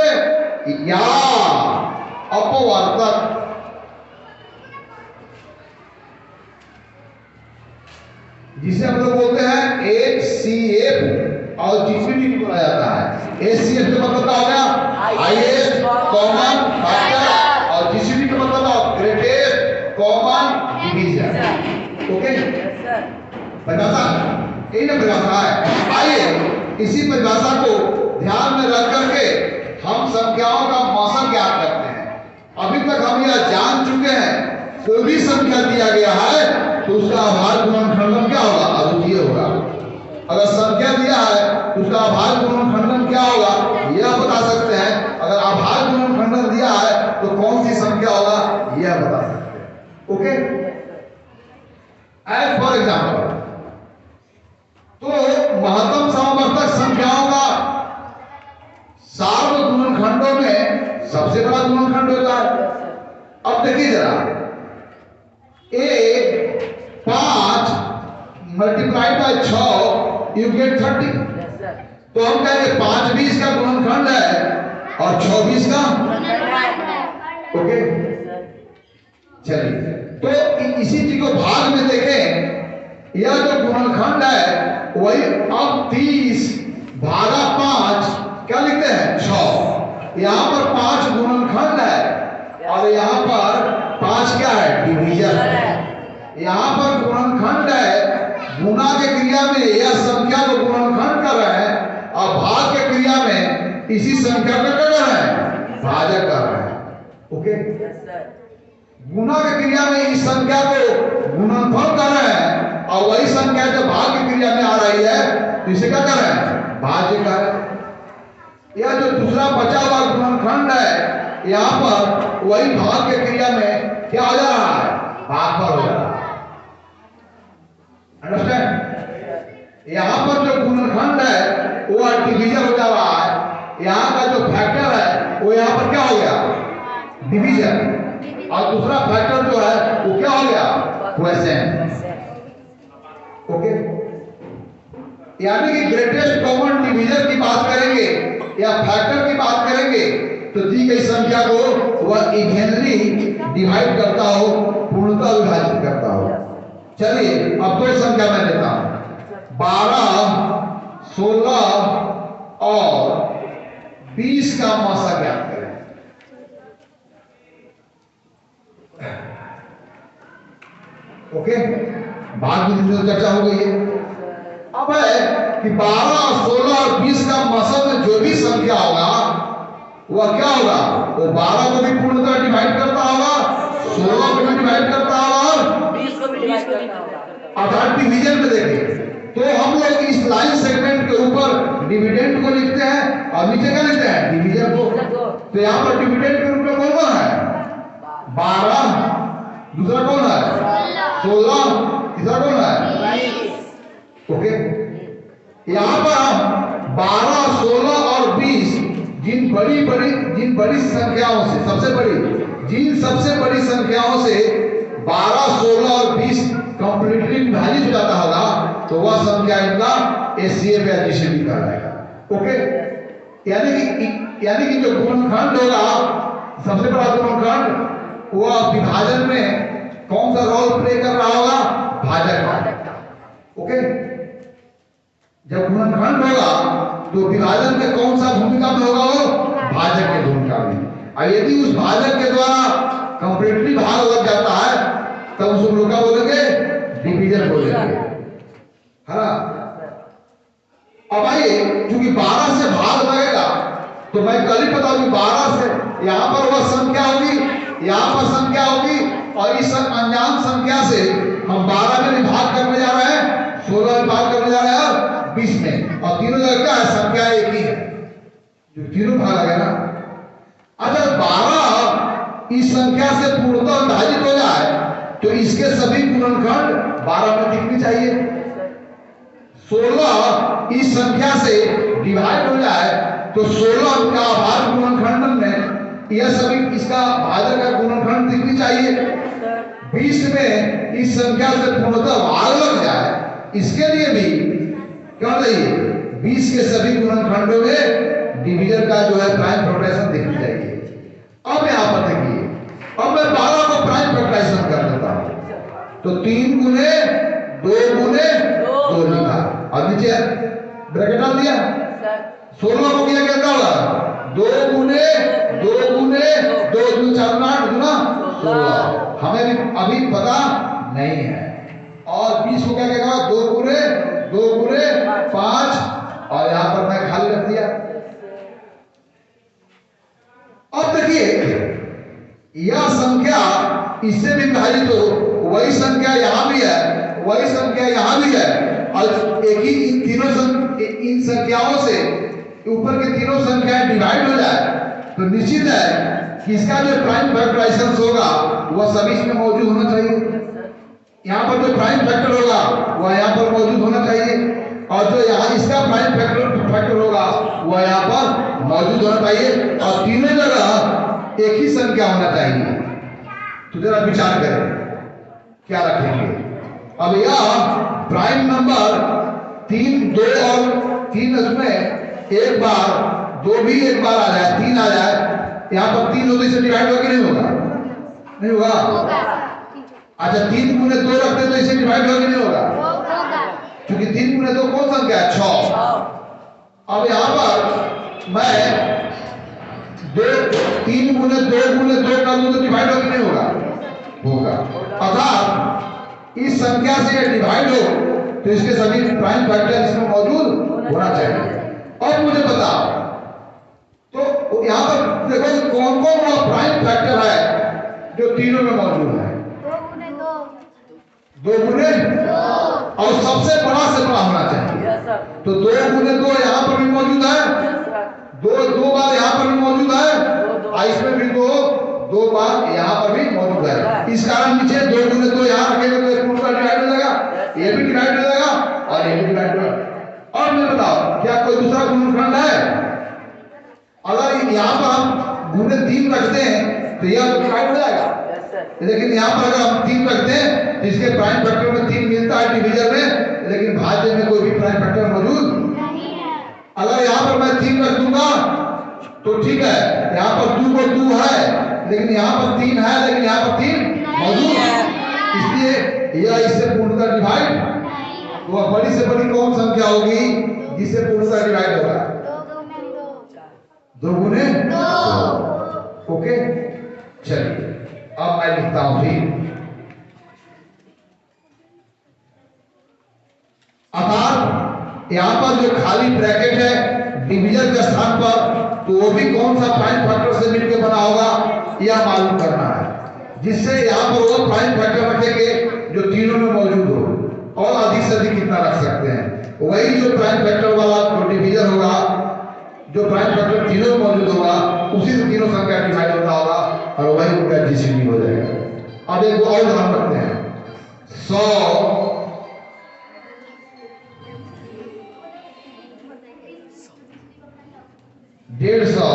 या अपवर्तक जिसे हम लोग बोलते हैं HCF और GCD बोला जाता है। HCF का मतलब क्या हो गया? हाईएस्ट कॉमन फैक्टर, और GCD का मतलब क्या? Greatest common division. ओके, परिभाषा यही ना परिभाषा है। आइए इसी परिभाषा को ध्यान में रख करके हम संख्याओं का मौसम ज्ञात करते हैं। अभी तक हम यह जान चुके हैं कोई भी संख्या दिया गया है तो उसका आभार गुणनखंडन क्या होगा? अद्वितीय होगा। अगर संख्या दिया है तो उसका आभार गुणनखंडन क्या होगा यह बता सकते हैं। अगर आभार गुणनखंडन दिया है तो कौन सी संख्या होगा यह बता सकते हैं। ओके, एज फॉर एग्जाम्पल, तो महत्तम समवर्तक संख्याओं का सार्व गुणनखंडों में सबसे बड़ा गुणनखंड होता है। अब देखिए जरा, 5 मल्टीप्लाइड बाय 6 यू गेट 30। तो हम कहेंगे 5 भी इसका गुणनखंड है और 6 भी इसका। ओके, चलिए तो इसी चीज को भाग में देखें। यह जो गुणनखंड है वही अब 30 भागा 5 क्या लिखते हैं? 6। यहाँ पर 5 गुणनखंड है और यहाँ पर 5 क्या है? डिवीजन। यहाँ पर गुणनखंड है, गुणा के क्रिया में यह संख्या को गुणनखंड कर रहे हैं और भाग के क्रिया में इसी संख्या को क्या कर रहे हैं? भाजक कर रहे हैं। ओके, गुणा के क्रिया में इस संख्या को गुणनफल कर रहे हैं और वही संख्या जब भाग की क्रिया में आ रही है तो इसे क्या कर रहे हैं? भाज्य कर रहे हैं। यह जो दूसरा बचा हुआ गुणनखंड है यहाँ पर वही भाग के क्रिया में क्या हो जा रहा है? भागफल हो जा रहा है। अंडरस्टैंड? यहाँ पर जो गुणनखंड है वो डिवीजन हो जा रहा है। यहाँ का जो फैक्टर है वो यहाँ पर क्या हो गया? डिवीजन। और दूसरा फैक्टर जो है वो क्या हो गया? क्वोशिएंट। ओके, यानी कि ग्रेटेस्ट कॉमन डिवीजन की बात करेंगे या फैक्टर की बात करेंगे तो दी गई संख्या को वह इवेनली डिवाइड करता हो, पूर्णतः विभाजित करता हो। चलिए अब दो संख्या मैं देता हूं, 12, 16 और 20 का मौसा ज्ञात करें। ओके, बाद में चर्चा हो गई है। अब है कि 12, 16 और 20 का मौसम में जो भी संख्या होगा वह क्या होगा? वो 12 को भी पूर्णतः डिवाइड करता होगा, 16 को भी डिवाइड करता होगा और 20 को भी डिवाइड करता होगा। अर्थात डिवीजन में देखें तो हम लोग इस लाइन सेगमेंट के ऊपर डिविडेंड को लिखते हैं और नीचे क्या लिखते हैं? डिवीजन को। तो यहाँ पर डिविडेंड के रूप में कौन कौन है? 12, दूसरा कौन है? 16, तीसरा कौन है? 20। ओके, यहाँ पर हम 12, 16 और 20 जिन बड़ी संख्याओं से सबसे बड़ी संख्याओं से 12, 16 और 20 कंप्लीटली विभाजित हो जाता होगा तो वह संख्या इनका HCF या GCD कहलाएगा। ओके, यानी कि जो गुणनखंड होगा सबसे बड़ा गुणनखंड वह विभाजन में कौन सा रोल प्ले कर रहा होगा? भाजक का। ओके, जब गुणनखंड होगा तो विभाजन में कौन सा भूमिका में होगा? वो भाजक की भूमिका में। और यदि उस भाजक के द्वारा कंप्लीटली भाग लग जाता है तब उस लोग क्या बोलेंगे? डिवीजन बोलेंगे, है ना? अब आइए, क्योंकि 12 से भाग लगेगा तो मैं कल ही बता दूं 12 से यहाँ पर वह संख्या होगी, यहाँ पर संख्या होगी और इस अनजान संख्या से हम 12 में विभाग करने जा रहे हैं, 16 में विभाग करने जा रहे हैं और 20 में, और तीनों जगह क्या है? संख्या एक ही है, जो तीनों भाग लगे ना। अच्छा, 12 इस संख्या से पूर्णतः विभाजित हो जाए तो इसके सभी गुणनखंड 12 में दिखनी चाहिए। 16 इस संख्या से डिवाइड हो जाए तो 16 का आभार गुणनखंड में यह सभी इसका भाजक का गुणनखंड दिखनी चाहिए। सर 20 में इस संख्या से पूर्णतः भाग लग जाए, इसके लिए भी क्या चाहिए? 20 के सभी गुणनखंडों में डिवीजन का जो है प्राइम फैक्टराइजेशन दिखनी चाहिए। अब यहाँ पर देखिए, अब मैं 12 को प्राइम फैक्टराइजेशन कर देता हूँ, तो 3 गुने 2 गुने 2 लिखा, अब नीचे ब्रैकेट डाल दिया। सर 16 को किया क्या होगा? 2 गुने 2 गुने 2 2 4 8 गुना 16। हमें भी अभी पता नहीं है। और 20 को क्या कहेगा? 2 गुने 5, और यहां पर मैं खाली रख दिया। अब देखिए, यह संख्या इससे भी विभाजित हो, वही संख्या यहां भी है, वही संख्या यहां भी है, और एक ही इन संख्याओं से ऊपर की तीनों संख्याएं डिवाइड हो जाए, तो निश्चित है कि इसका जो प्राइम फैक्टराइजेशन होगा वह सभी इसमें मौजूद होना चाहिए। यहाँ पर जो प्राइम फैक्टर होगा वह यहाँ पर मौजूद होना चाहिए, और जो यहाँ इसका प्राइम फैक्टर होगा वह यहाँ पर मौजूद होना चाहिए, और तीनों जगह एक ही संख्या होना चाहिए। तो जरा विचार करें क्या रखेंगे। अब यह प्राइम नंबर 3, 2 और 3 उसमें एक बार 2 भी एक बार आ जाए, 3 आ जाए, यहाँ पर 3 होते इसे डिवाइड होगा कि नहीं होगा? नहीं होगा। अच्छा 3 गुने 2 रखते तो इसे डिवाइड होगा कि नहीं होगा? क्योंकि 3 गुने 2 कौन संख्या है? 6। अब यहाँ पर मैं 3 गुने 2 कर दूं तो डिवाइड होगा कि नहीं होगा? होगा। अर्थात इस संख्या से ये डिवाइड हो तो इसके सभी प्राइम फैक्टर इसमें मौजूद होना चाहिए। अब मुझे बताओ, तो यहाँ पर देखो कौन कौन सा प्राइम फैक्टर है जो तीनों में मौजूद है? 2 गुने 2, और सबसे बड़ा से बड़ा होना चाहिए। तो 2 गुने 2 यहाँ पर भी मौजूद है, 2 बार यहाँ पर भी मौजूद है, और इसमें भी 2 बार यहाँ पर भी मौजूद है। इस कारण नीचे 2 गुने 2 यहाँ रखेंगे तो एक पूरा डिवाइड हो जाएगा, ये भी डिवाइड हो जाएगा और ये भी डिवाइड हो जाएगा। और मैं बताओ क्या कोई दूसरा गुणनखंड है? अगर यहाँ पर हम गुने 3 रखते हैं तो यह तो डिवाइड हो जाएगा, लेकिन यहाँ पर अगर हम 3 रखते हैं तो इसके प्राइम फैक्टर में 3 मिलता है डिवीजन में, लेकिन भाज्य में कोई भी प्राइम फैक्टर मौजूद नहीं है। अगर यहाँ पर मैं 3 रख दूंगा तो ठीक है, यहाँ पर 2 को 2 है, लेकिन यहाँ पर 3 है, लेकिन यहाँ पर 3 मौजूद है, इसलिए यह इससे पूर्णतः डिवाइड। तो वह बड़ी से बड़ी कौन संख्या होगी जिससे पूर्णतः डिवाइड होगा? 2 गुने 2। ओके, चलिए अब मैं लिखता हूं फिर। अर्थात यहां पर जो खाली ब्रैकेट है डिवीजन के स्थान पर, तो वो भी कौन सा प्राइम फैक्टर से मिलकर बना होगा यह मालूम करना है, जिससे यहां पर वो प्राइम फैक्टर रखेंगे जो तीनों में मौजूद हो, और अधिक से अधिक कितना रख सकते हैं। वही जो प्राइम फैक्टर वाला जो डिवीजन होगा, जो प्राइम फैक्टर तीनों में मौजूद होगा, उसी से तीनों संख्या डिवाइड होता होगा, और वही उनका जीसीडी हो जाएगा। अब एक और उदाहरण रखते हैं, 100 150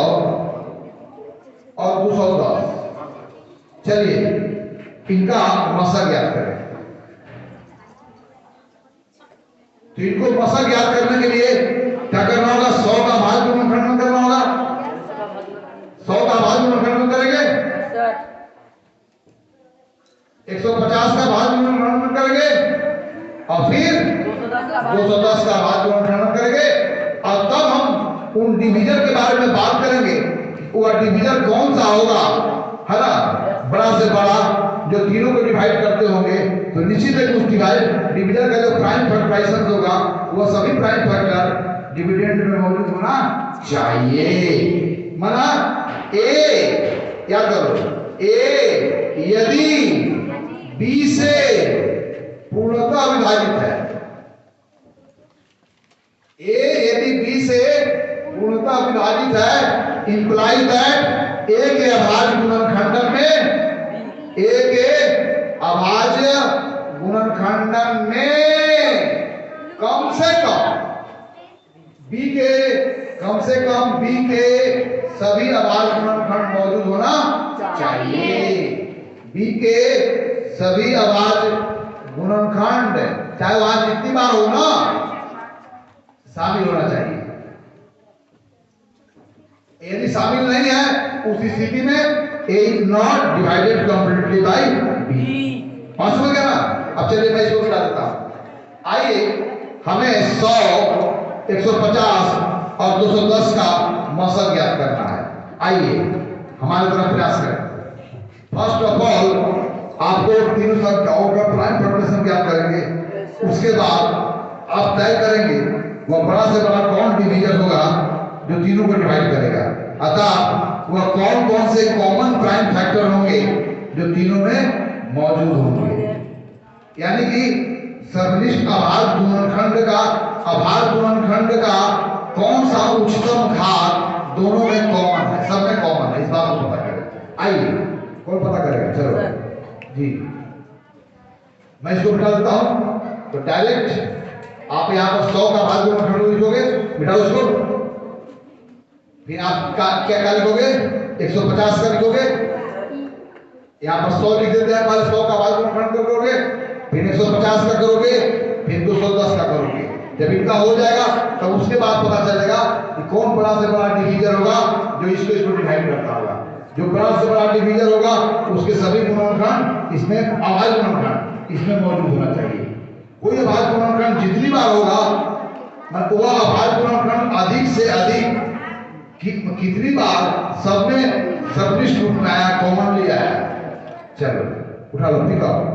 और 210। चलिए इनका मसा ज्ञात करें। तो इनको मसा ज्ञात करने के लिए क्या करना होगा? 100 का भाग गुणनखंड करना होगा। 100 का भाग गुणनखंड करेंगे, 150 का भाग गुणनखंड करेंगे, और फिर 210 का भाग गुणनखंड करेंगे, और तब हम उन डिवीजन के बारे में बात करेंगे। वह डिवीजन कौन सा होगा, है ना, बड़ा से बड़ा, जो तीनों को डिवाइड करते होंगे। तो निश्चित है कि उस डिवीजन का जो प्राइम फैक्टराइजेशन होगा वह सभी प्राइम फैक्टर डिविडेंड में मौजूद होना चाहिए। माना ए, क्या करो, ए यदि बी से पूर्णतः विभाजित है, ए यदि बी से पूर्णतः विभाजित है, इंप्लाई दैट ए के अभाज्य गुणनखंड में, ए के अभाज्य गुणनखंड में कम से कम बी के सभी आभास गुणनखंड मौजूद होना चाहिए। बी के सभी आभास गुणनखंड चाहे वहां जितनी बार हो ना शामिल होना चाहिए। यदि शामिल नहीं है उस स्थिति में A is not divided completely by B. समझ गया ना? अब चलिए मैं इसको मिटा देता हूं। आइए हमें 100, 150 और 210 का मौसम ज्ञात करना है। आइए हमारी तरफ प्रयास करें। फर्स्ट ऑफ ऑल आपको तीनों संख्याओं का प्राइम फैक्टराइजेशन ज्ञात करेंगे। उसके बाद आप तय करेंगे वह बड़ा से बड़ा कौन डिवीजन होगा जो तीनों को डिवाइड करेगा, अतः वह कौन कौन से कॉमन प्राइम फैक्टर होंगे जो तीनों में मौजूद होंगे। यानी कि सर्वनिष्ठ आभास गुणनखंड का कौन सा उच्चतम घात दोनों में कॉमन है, सब में कॉमन है, इस बात को पता करें। आइए कौन पता करेगा? चलो जी मैं इसको बिठा देता हूं। तो डायरेक्ट आप यहाँ पर 100 का आभास गुणनखंड लिखोगे, बिठाओ इसको। फिर आप क्या लिखोगे? 150 का लिखोगे। यहाँ पर 100 लिख देते हैं, 100 का आभास गुणनखंड करोगे, फिर 150 का करोगे, फिर 210 का करोगे। जब इनका हो जाएगा तब उसके बाद पता चलेगा कि कौन बड़ा से बड़ा डिवीजर होगा जो इसको डिवाइड करता होगा। जो बड़ा से बड़ा डिवीजर होगा उसके सभी गुणनखंड इसमें आभास गुणनखंड इसमें मौजूद होना चाहिए। कोई आभास गुणनखंड जितनी बार होगा वह आभास गुणनखंड अधिक से अधिक कितनी बार सब में सर्वनिष्ठ रूप में आया, कॉमनली आया। चलो उठा लो, ठीक है।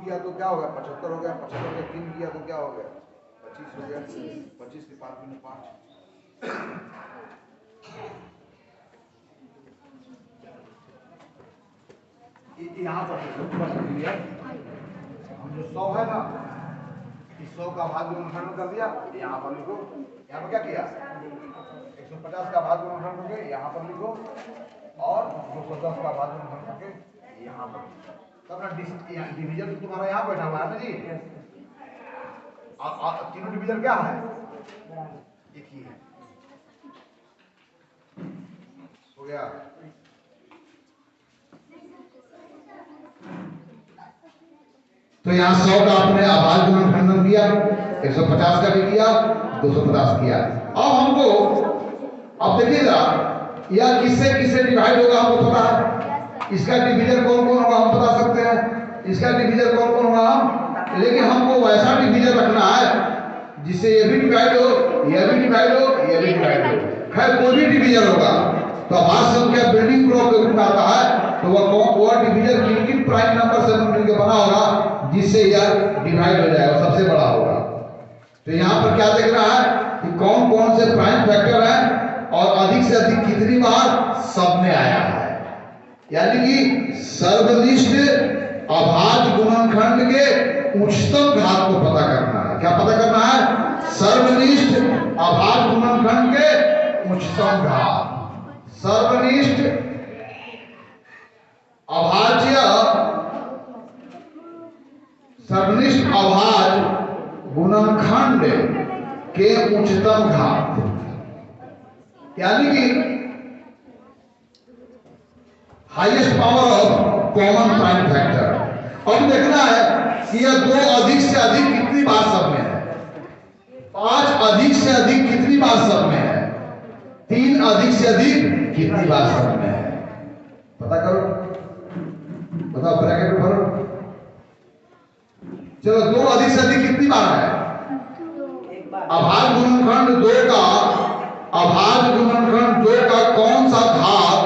किया तो क्या हो गया? 75 हो गया। 75 का 3 किया तो क्या हो गया? 25 हो गया। 25 के 5 में 5 यहाँ पर हम जो 100 है ना, इस 100 का भाग गुणनखंड कर दिया, यहाँ पर लिखो। यहाँ पर क्या किया? 150 का भाग गुणनखंड करके यहाँ पर लिखो और 210 का भाग गुणनखंड करके यहाँ पर। तब ना डिवीजन तुम्हारा यहाँ बैठा हुआ है ना जी। तीनों डिवीजन क्या है? एक ही है। हो गया। तो यहाँ 100 का आपने आभास गुणनखंड किया, 150 का भी किया, 250 किया। अब हमको अब देखिएगा यह किससे किससे डिवाइड होगा हमको पता है। इसका डिवीजन कौन कौन होगा हम बता सकते हैं, इसका डिवीजन कौन कौन होगा हम, लेकिन हमको वैसा डिवीजन रखना है जिससे ये भी डिवाइड हो, ये भी डिवाइड हो, ये भी डिवाइड हो। खैर कोई भी डिवीजन होगा तो आभास संख्या बिल्डिंग ब्लॉक के रूप में आता है, तो वह डिवीजन किन किन प्राइम नंबर से मिलकर बना होगा जिससे यह डिवाइड हो जाएगा, सबसे बड़ा होगा। तो यहाँ पर क्या देख रहा है कि कौन कौन से प्राइम फैक्टर हैं और अधिक से अधिक कितनी बार सब में आया है। यानी कि सर्वनिष्ठ आभास गुणनखंड के उच्चतम घात को पता करना है। क्या पता करना है? सर्वनिष्ठ आभास गुणनखंड के उच्चतम घात। सर्वनिष्ठ अभाज्य सर्वनिष्ठ आभास गुणनखंड के उच्चतम घात, यानी कि highest power of common prime factor. अब देखना है कि यह 2 अधिक से अधिक कितनी बार सब में है, 5 अधिक से अधिक कितनी बार सब में है, 3 अधिक से अधिक कितनी बार सब में है। पता करो, बताओ, ब्रैकेट में भरो। चलो 2 अधिक से अधिक कितनी बार है? आभास गुणनखंड 2 का, आभास गुणनखंड 2 का कौन सा घात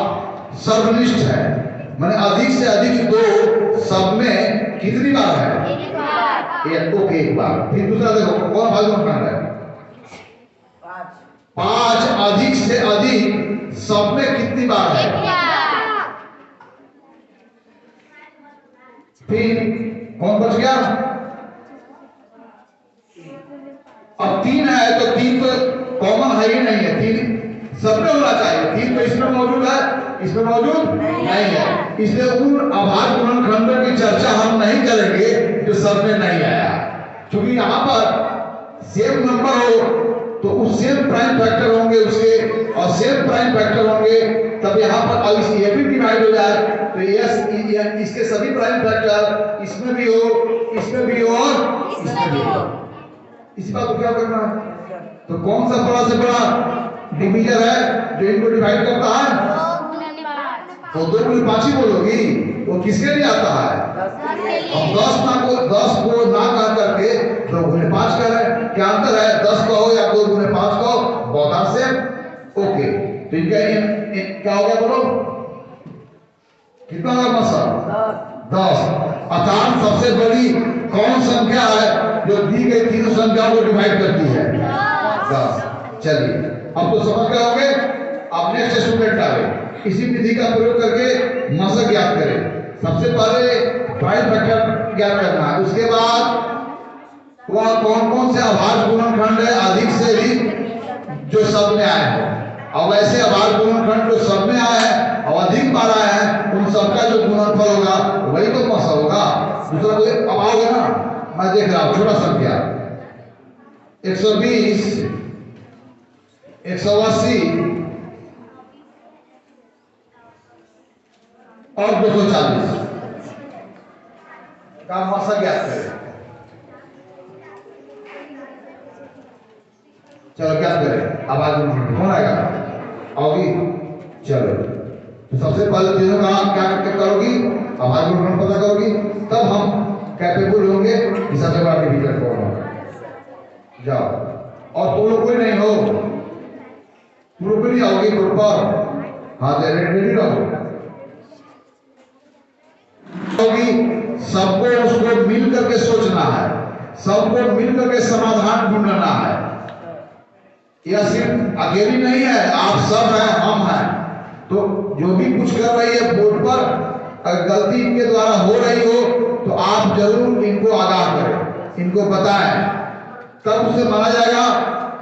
सर्वनिष्ठ है, माने अधिक से अधिक 2 सब में कितनी बार है? एक बार। फिर दूसरा देखो कौन आभास गुणनखंड है? 5 अधिक से अधिक सब में कितनी बार है? फिर कौन बच गया? है ही नहीं है। तीन सब में होना चाहिए, तीन तो इसमें मौजूद है, इसमें मौजूद नहीं है। इसलिए उन आभार गुणनखंडों की चर्चा हम नहीं करेंगे जो सब में नहीं आया, क्योंकि यहाँ पर सेम नंबर हो तो उस सेम प्राइम फैक्टर होंगे उसके, और सेम प्राइम फैक्टर होंगे तब यहाँ पर ये भी डिवाइड हो जाए तो यस इसके सभी प्राइम फैक्टर इसमें भी हो, इसमें भी हो और इसमें भी हो। इसी बात को क्या करना है? तो कौन सा बड़ा से बड़ा डिवीजर है जो इनको डिवाइड करता है? तो 2 गुने 5 ही बोलोगी, वो किसके लिए आता है? अब 10 को ना कह करके 2 गुने 5 कह रहे हैं। क्या अंतर है? 10 कहो या 2 गुने 5 कहो, बोथ आर सेम। ओके, तो इनका क्या हो गया बोलो? कितना होगा मसल? 10। अर्थात सबसे बड़ी कौन संख्या है जो दी गई तीनों संख्याओं को डिवाइड करती है? 10। चलिए अब तो समझ गए होंगे। अब नेक्स्ट स्टूडेंट आए, इसी विधि का प्रयोग करके मसल ज्ञात करें। सबसे पहले प्राइम फैक्टर ज्ञात करना है, उसके बाद वह कौन कौन से आभाज्य गुणनखंड है अधिक से अधिक जो सब में आए हैं, और वैसे आभाज्य गुणनखंड जो सब में आए हैं और अधिक बार आए हैं उन सबका जो गुणनफल होगा वही तो मसल होगा। दूसरा कोई अब आओगे ना, मैं देख रहा हूं छोटा संख्या 120 180 और 240 का मसा ज्ञात करें। चलो क्या करें? आवाज कौन आएगा? आओगी? चलो तो सबसे पहले तीनों का क्या करोगी? आवाज गुणन पता करोगी, तब हम कैपेबल होंगे कि सबसे बड़ा डिवीजन कौन होगा। जाओ, और तुम लोग कोई नहीं हो, तुम लोग नहीं आओगी ग्रुप पर? हाँ रेडी रहो। सबको उसको मिल करके सोचना है, सबको मिल करके समाधान ढूंढना है। यह सिर्फ अकेली नहीं है, आप सब हैं, हम हैं। तो जो भी कुछ कर रही है बोर्ड पर, अगर गलती इनके द्वारा हो रही हो तो आप जरूर इनको आगाह करें, इनको बताएं, तब उसे माना जाएगा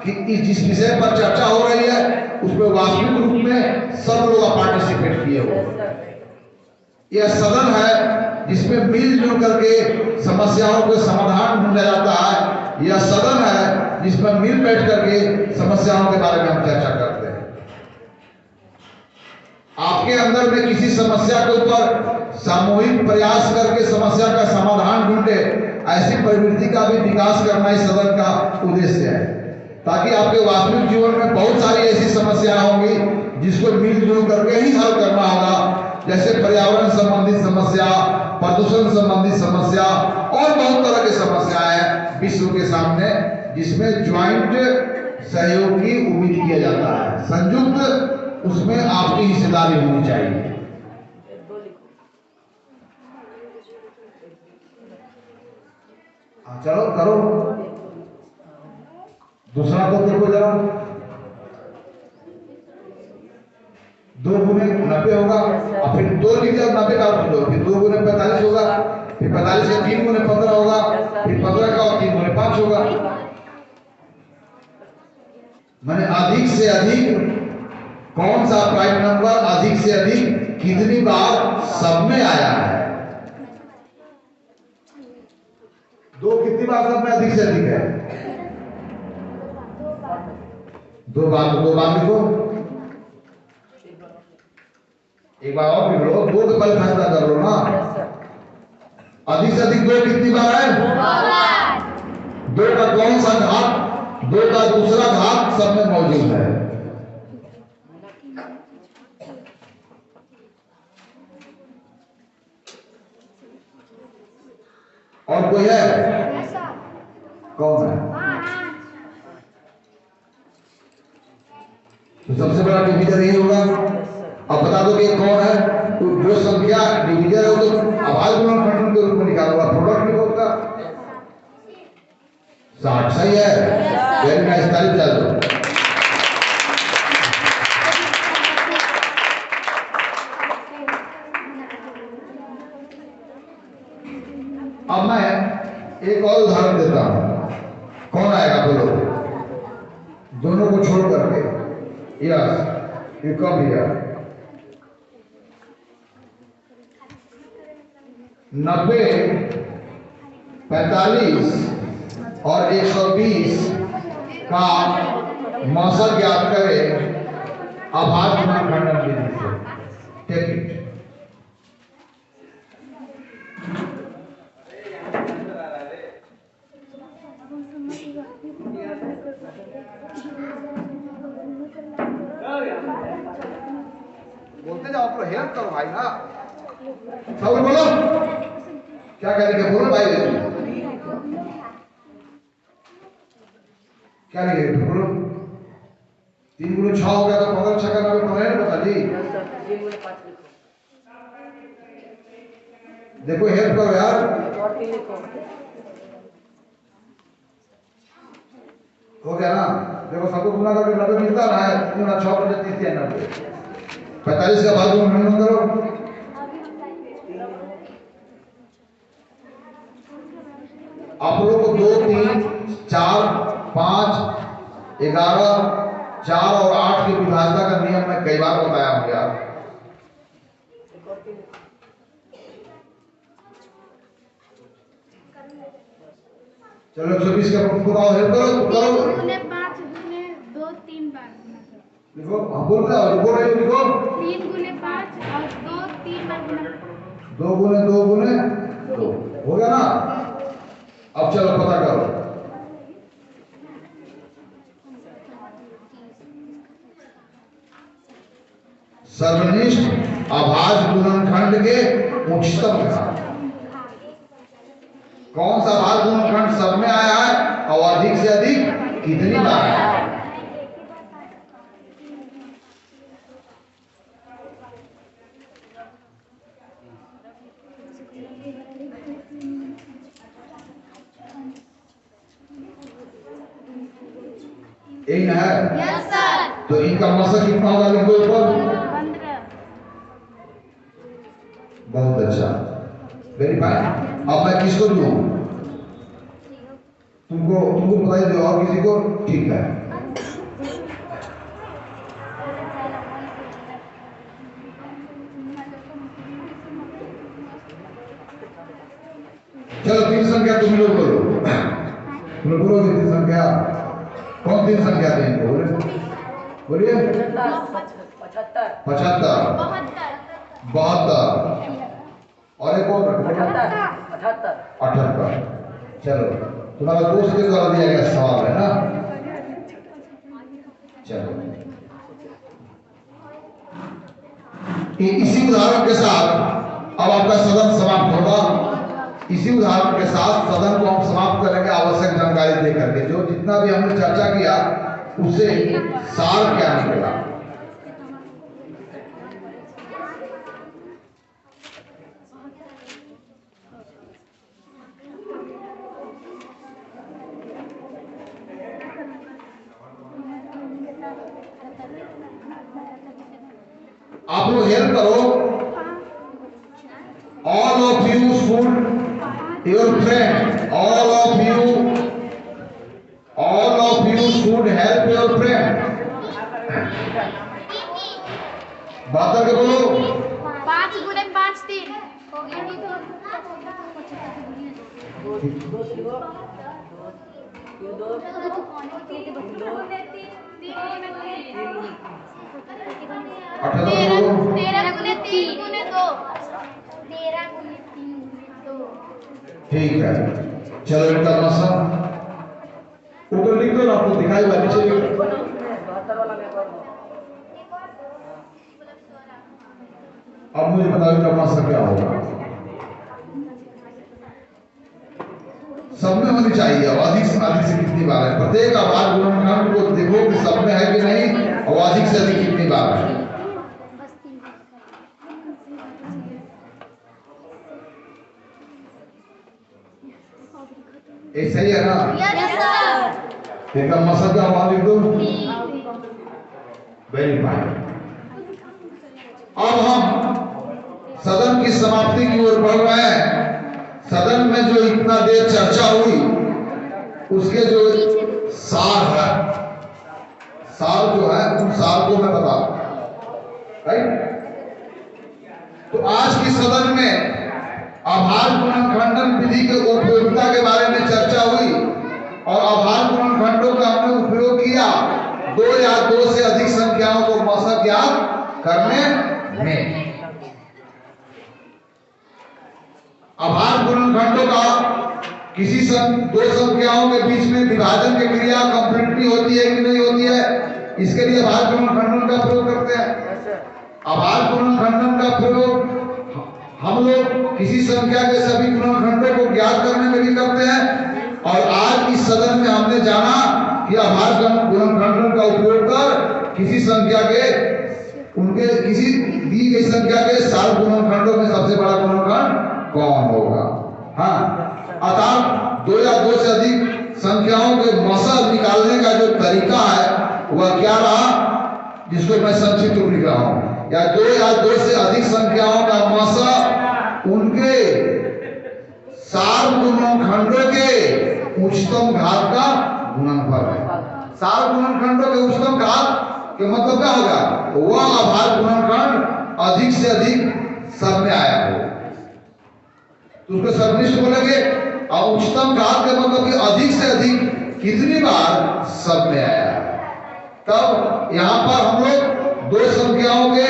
कि जिस विषय पर चर्चा हो रही है उसमें वास्तविक रूप में सब लोग पार्टिसिपेट किए हो। यह सदन है जिसमें मिलजुल करके समस्याओं के समाधान ढूंढा जाता है। यह सदन है जिसमें मिल बैठ करके समस्याओं के बारे में हम चर्चा करते हैं। आपके अंदर में किसी समस्या के ऊपर सामूहिक प्रयास करके समस्या का समाधान ढूंढे, ऐसी प्रवृत्ति का भी विकास करना इस सदन का उद्देश्य है, ताकि आपके वास्तविक जीवन में बहुत सारी ऐसी समस्याएं होंगी जिसको मिलजुल करके ही हल करना होगा। जैसे पर्यावरण संबंधित समस्या, प्रदूषण संबंधित समस्या और बहुत तरह की समस्याएं हैं विश्व के सामने, जिसमें ज्वाइंट सहयोग की उम्मीद किया जाता है। संयुक्त उसमें आपकी हिस्सेदारी होनी चाहिए। चलो करो, दूसरा को देखो जरा। 2 गुने 90 होगा, और फिर 2 लिख जाओ, 90 का फिर 2 गुने 45 होगा, फिर 45 से 3 गुने 15 होगा, फिर 15 का और 3 गुने 5 होगा। मैंने अधिक से अधिक कौन सा प्राइम नंबर अधिक से अधिक कितनी बार सब में आया है? 2 कितनी बार सब में अधिक से अधिक है? 2 बार लिखो, एक बार और लिख लो, 2 के पहले फैसला कर लो ना। अधिक से अधिक 2 कितनी बार है? 2 का कौन सा घात, 2 का दूसरा घात सब में मौजूद है। और कोई है? कौन है? तो सबसे बड़ा डिवीजर यही होगा। अब बता दो कि कौन है? तो जो संख्या डिवीजर है वो तो आभाज्य गुणनखंड के रूप में निकालूंगा, प्रोडक्ट लिखो उसका 60। सही है, वेरी नाइस, तारीफ कर दो। अब मैं एक और उदाहरण देता हूं, कौन आएगा बोलो? दोनों को छोड़ करके। Yes, you come here. 90, 45 और 120 का मौसम ज्ञात करें आभास गुणनखंड विधि से। Take it. बोलते जाओ, आप हेल्प करो भाई ना। सब बोलो, क्या करेंगे बोलो भाई। क्या लिखेंगे बोलो। 3 गुणे 6 हो गया तो 15 6 का 15 है बता दी। देखो हेल्प करो यार। हो गया ना। देखो सबको गुना करके 90 मिलता रहा है। 3 6 5 30 90। 45 का भाग गुना करो। आप लोगों को 2 3 4 5 11 4 और 8 की विभाजन का नियम मैं कई बार बताया हूं यार। चलो 24 का बताओ, हेल्प करो। 3 गुने 5 गुने 2 3 बार देखो हम बोल रहे हो, बोल रहे हो। देखो 3 गुने 5 और 2 3 बार गुना। 2 गुने 2 गुने 2 हो गया ना। अब चलो पता करो। सर्वनिष्ठ आभास गुणनखंड के उच्चतम घात। कौन सा आभास गुणनखंड सब में आया है और अधिक से अधिक कितनी बार आया है? इन है। Yes sir. तो इनका मसा कितना होगा लिखो ऊपर। 15। बहुत अच्छा, वेरी फाइन। अब मैं किसको दूं? तुमको बताइए दो और किसी को। ठीक है, चलो 3 संख्या तुम लोग बोलो। तुम लोग बोलो 3 संख्या। कौन 3 संख्या दें इनको? बोलिए। 75 75 72 और एक और 78। चलो तुम्हारा दोस्त के द्वारा दिया गया सवाल है ना। चलो इसी उदाहरण के साथ अब आपका सदन समाप्त होगा। इसी उदाहरण के साथ सदन को हम समाप्त करेंगे आवश्यक जानकारी दे करके। जो जितना भी हमने चर्चा किया उससे सार क्या निकला। आप लोग हेल्प करो। All of you should your friend, all of you should help your friend. बात करके बोलो। 5 गुने 5 3 हो गया। 13 गुने 3 गुने 2। 13 गुने 3 गुने 2। ठीक है, चलो इनका मसा ऊपर लिख दो ना। आपको दिखाई हुआ नीचे लिख दो। अब मुझे बताओ इनका मसा क्या होगा। सब में होनी चाहिए। अधिक से कितनी बार है? प्रत्येक आभास गुणनखंड को देखो कि सब में है कि नहीं और अधिक से अधिक कितनी बार है। ये सही है ना? Yes sir. इनका मसा क्या हुआ लिख दो। Very fine. अब हम सदन की समाप्ति की ओर बढ़ रहे हैं। सदन में जो इतना देर चर्चा हुई उसके जो सार है आपको मैं बता, राइट। तो आज की सदन में आभार गुणनखंडन विधि के उपयोगिता के बारे में चर्चा हुई और आभार गुणनखंडों का हमने उपयोग किया दो या दो से अधिक संख्याओं को मशक ज्ञात करने में। आभार गुणनखंडों का किसी दो संख्याओं के बीच में विभाजन की क्रिया कंप्लीटली होती है कि नहीं होती है, इसके लिए आभार गुणनखंडन का प्रयोग करते हैं। आभार गुणनखंडन का प्रयोग हम लोग किसी संख्या के सभी गुणनखंडों को ज्ञात करने में भी करते हैं। और आज इस सदन में हमने जाना कि आभार गुणनखंडन का उपयोग कर किसी संख्या के उनके किसी दी गई संख्या के 7 गुणनखंडों में सबसे बड़ा गुणनखंड कौन होगा। हाँ, अर्थात दो या दो से अधिक संख्याओं के मशक निकालने का जो तरीका है वह क्या रहा, जिसको मैं संक्षिप्त रूप लिख रहा हूं। या दो से अधिक संख्याओं का मशक उनके 7 गुणनखंडों के उच्चतम घात का गुणनफल है। 7 गुणनखंडों के उच्चतम घात के मतलब क्या होगा, वह आभार गुणनखंड अधिक से अधिक सब में आया हो तो उसको सर्वनिष्ठ बोलेंगे। और उच्चतम घात के मतलब कि अधिक से अधिक कितनी बार सब में आया। तब यहाँ पर हम लोग दो संख्याओं के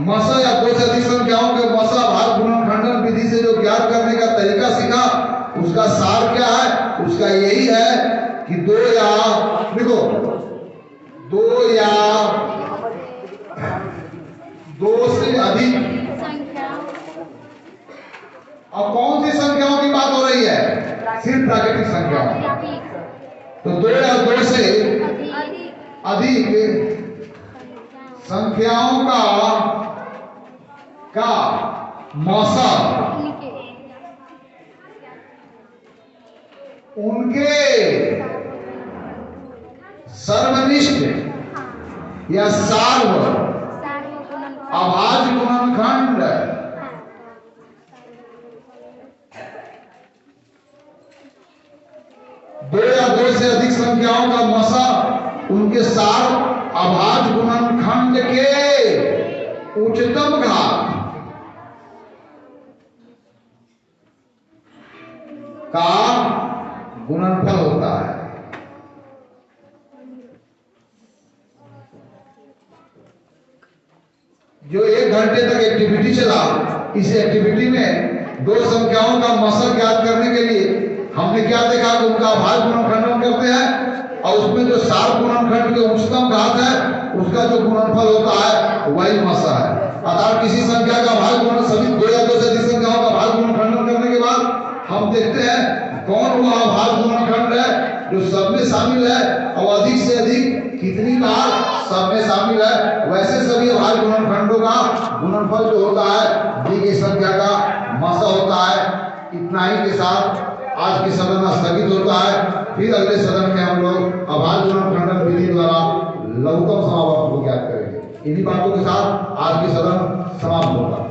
मशक या दो से अधिक संख्याओं के मशक आभार गुणनखंडन विधि से जो ज्ञात करने का तरीका सीखा, उसका सार क्या है, उसका यही है कि दो या देखो दो या दो से अधिक। अब कौन सी संख्याओं की बात हो रही है, सिर्फ प्राकृतिक संख्याओं। तो दो या दो से अधिक संख्याओं का मशक उनके सर्वनिष्ठ या सार्व अभाज्य गुणनखंड दो या दो से अधिक संख्याओं का मशक उनके सार्व अभाज्य गुणनखंड के उच्चतम घात का गुणनफल होता है। जो 1 घंटे तक एक्टिविटी चला, इस एक्टिविटी में दो संख्याओं का मशक ज्ञात करने के लिए हमने क्या देखा कि उनका आभाज्य गुणनखंडन करते हैं और उसमें जो 7 गुणनखंड के उच्चतम घात है उसका जो गुणनफल होता है वही मशक है। अर्थात किसी संख्या का आभाज्य गुणन सभी दो या दो से अधिक संख्याओं का आभाज्य गुणनखंडन करने के बाद हम देखते हैं कौन वह आभाज्य गुणनखंड है जो सब में शामिल है और अधिक से अधिक कितनी बार सब में शामिल है। वैसे सभी आभाज्य गुणनखंडों का गुणनफल जो होता है दी गई संख्या का मशक होता है। इतना ही के साथ आज की सदन स्थगित होता है। फिर अगले सदन में हम लोग आभाज्य गुणनखंडन विधि द्वारा लघुत्तम समावर्त को ज्ञात करेंगे। इन्हीं बातों के साथ आज की सदन समाप्त होता है।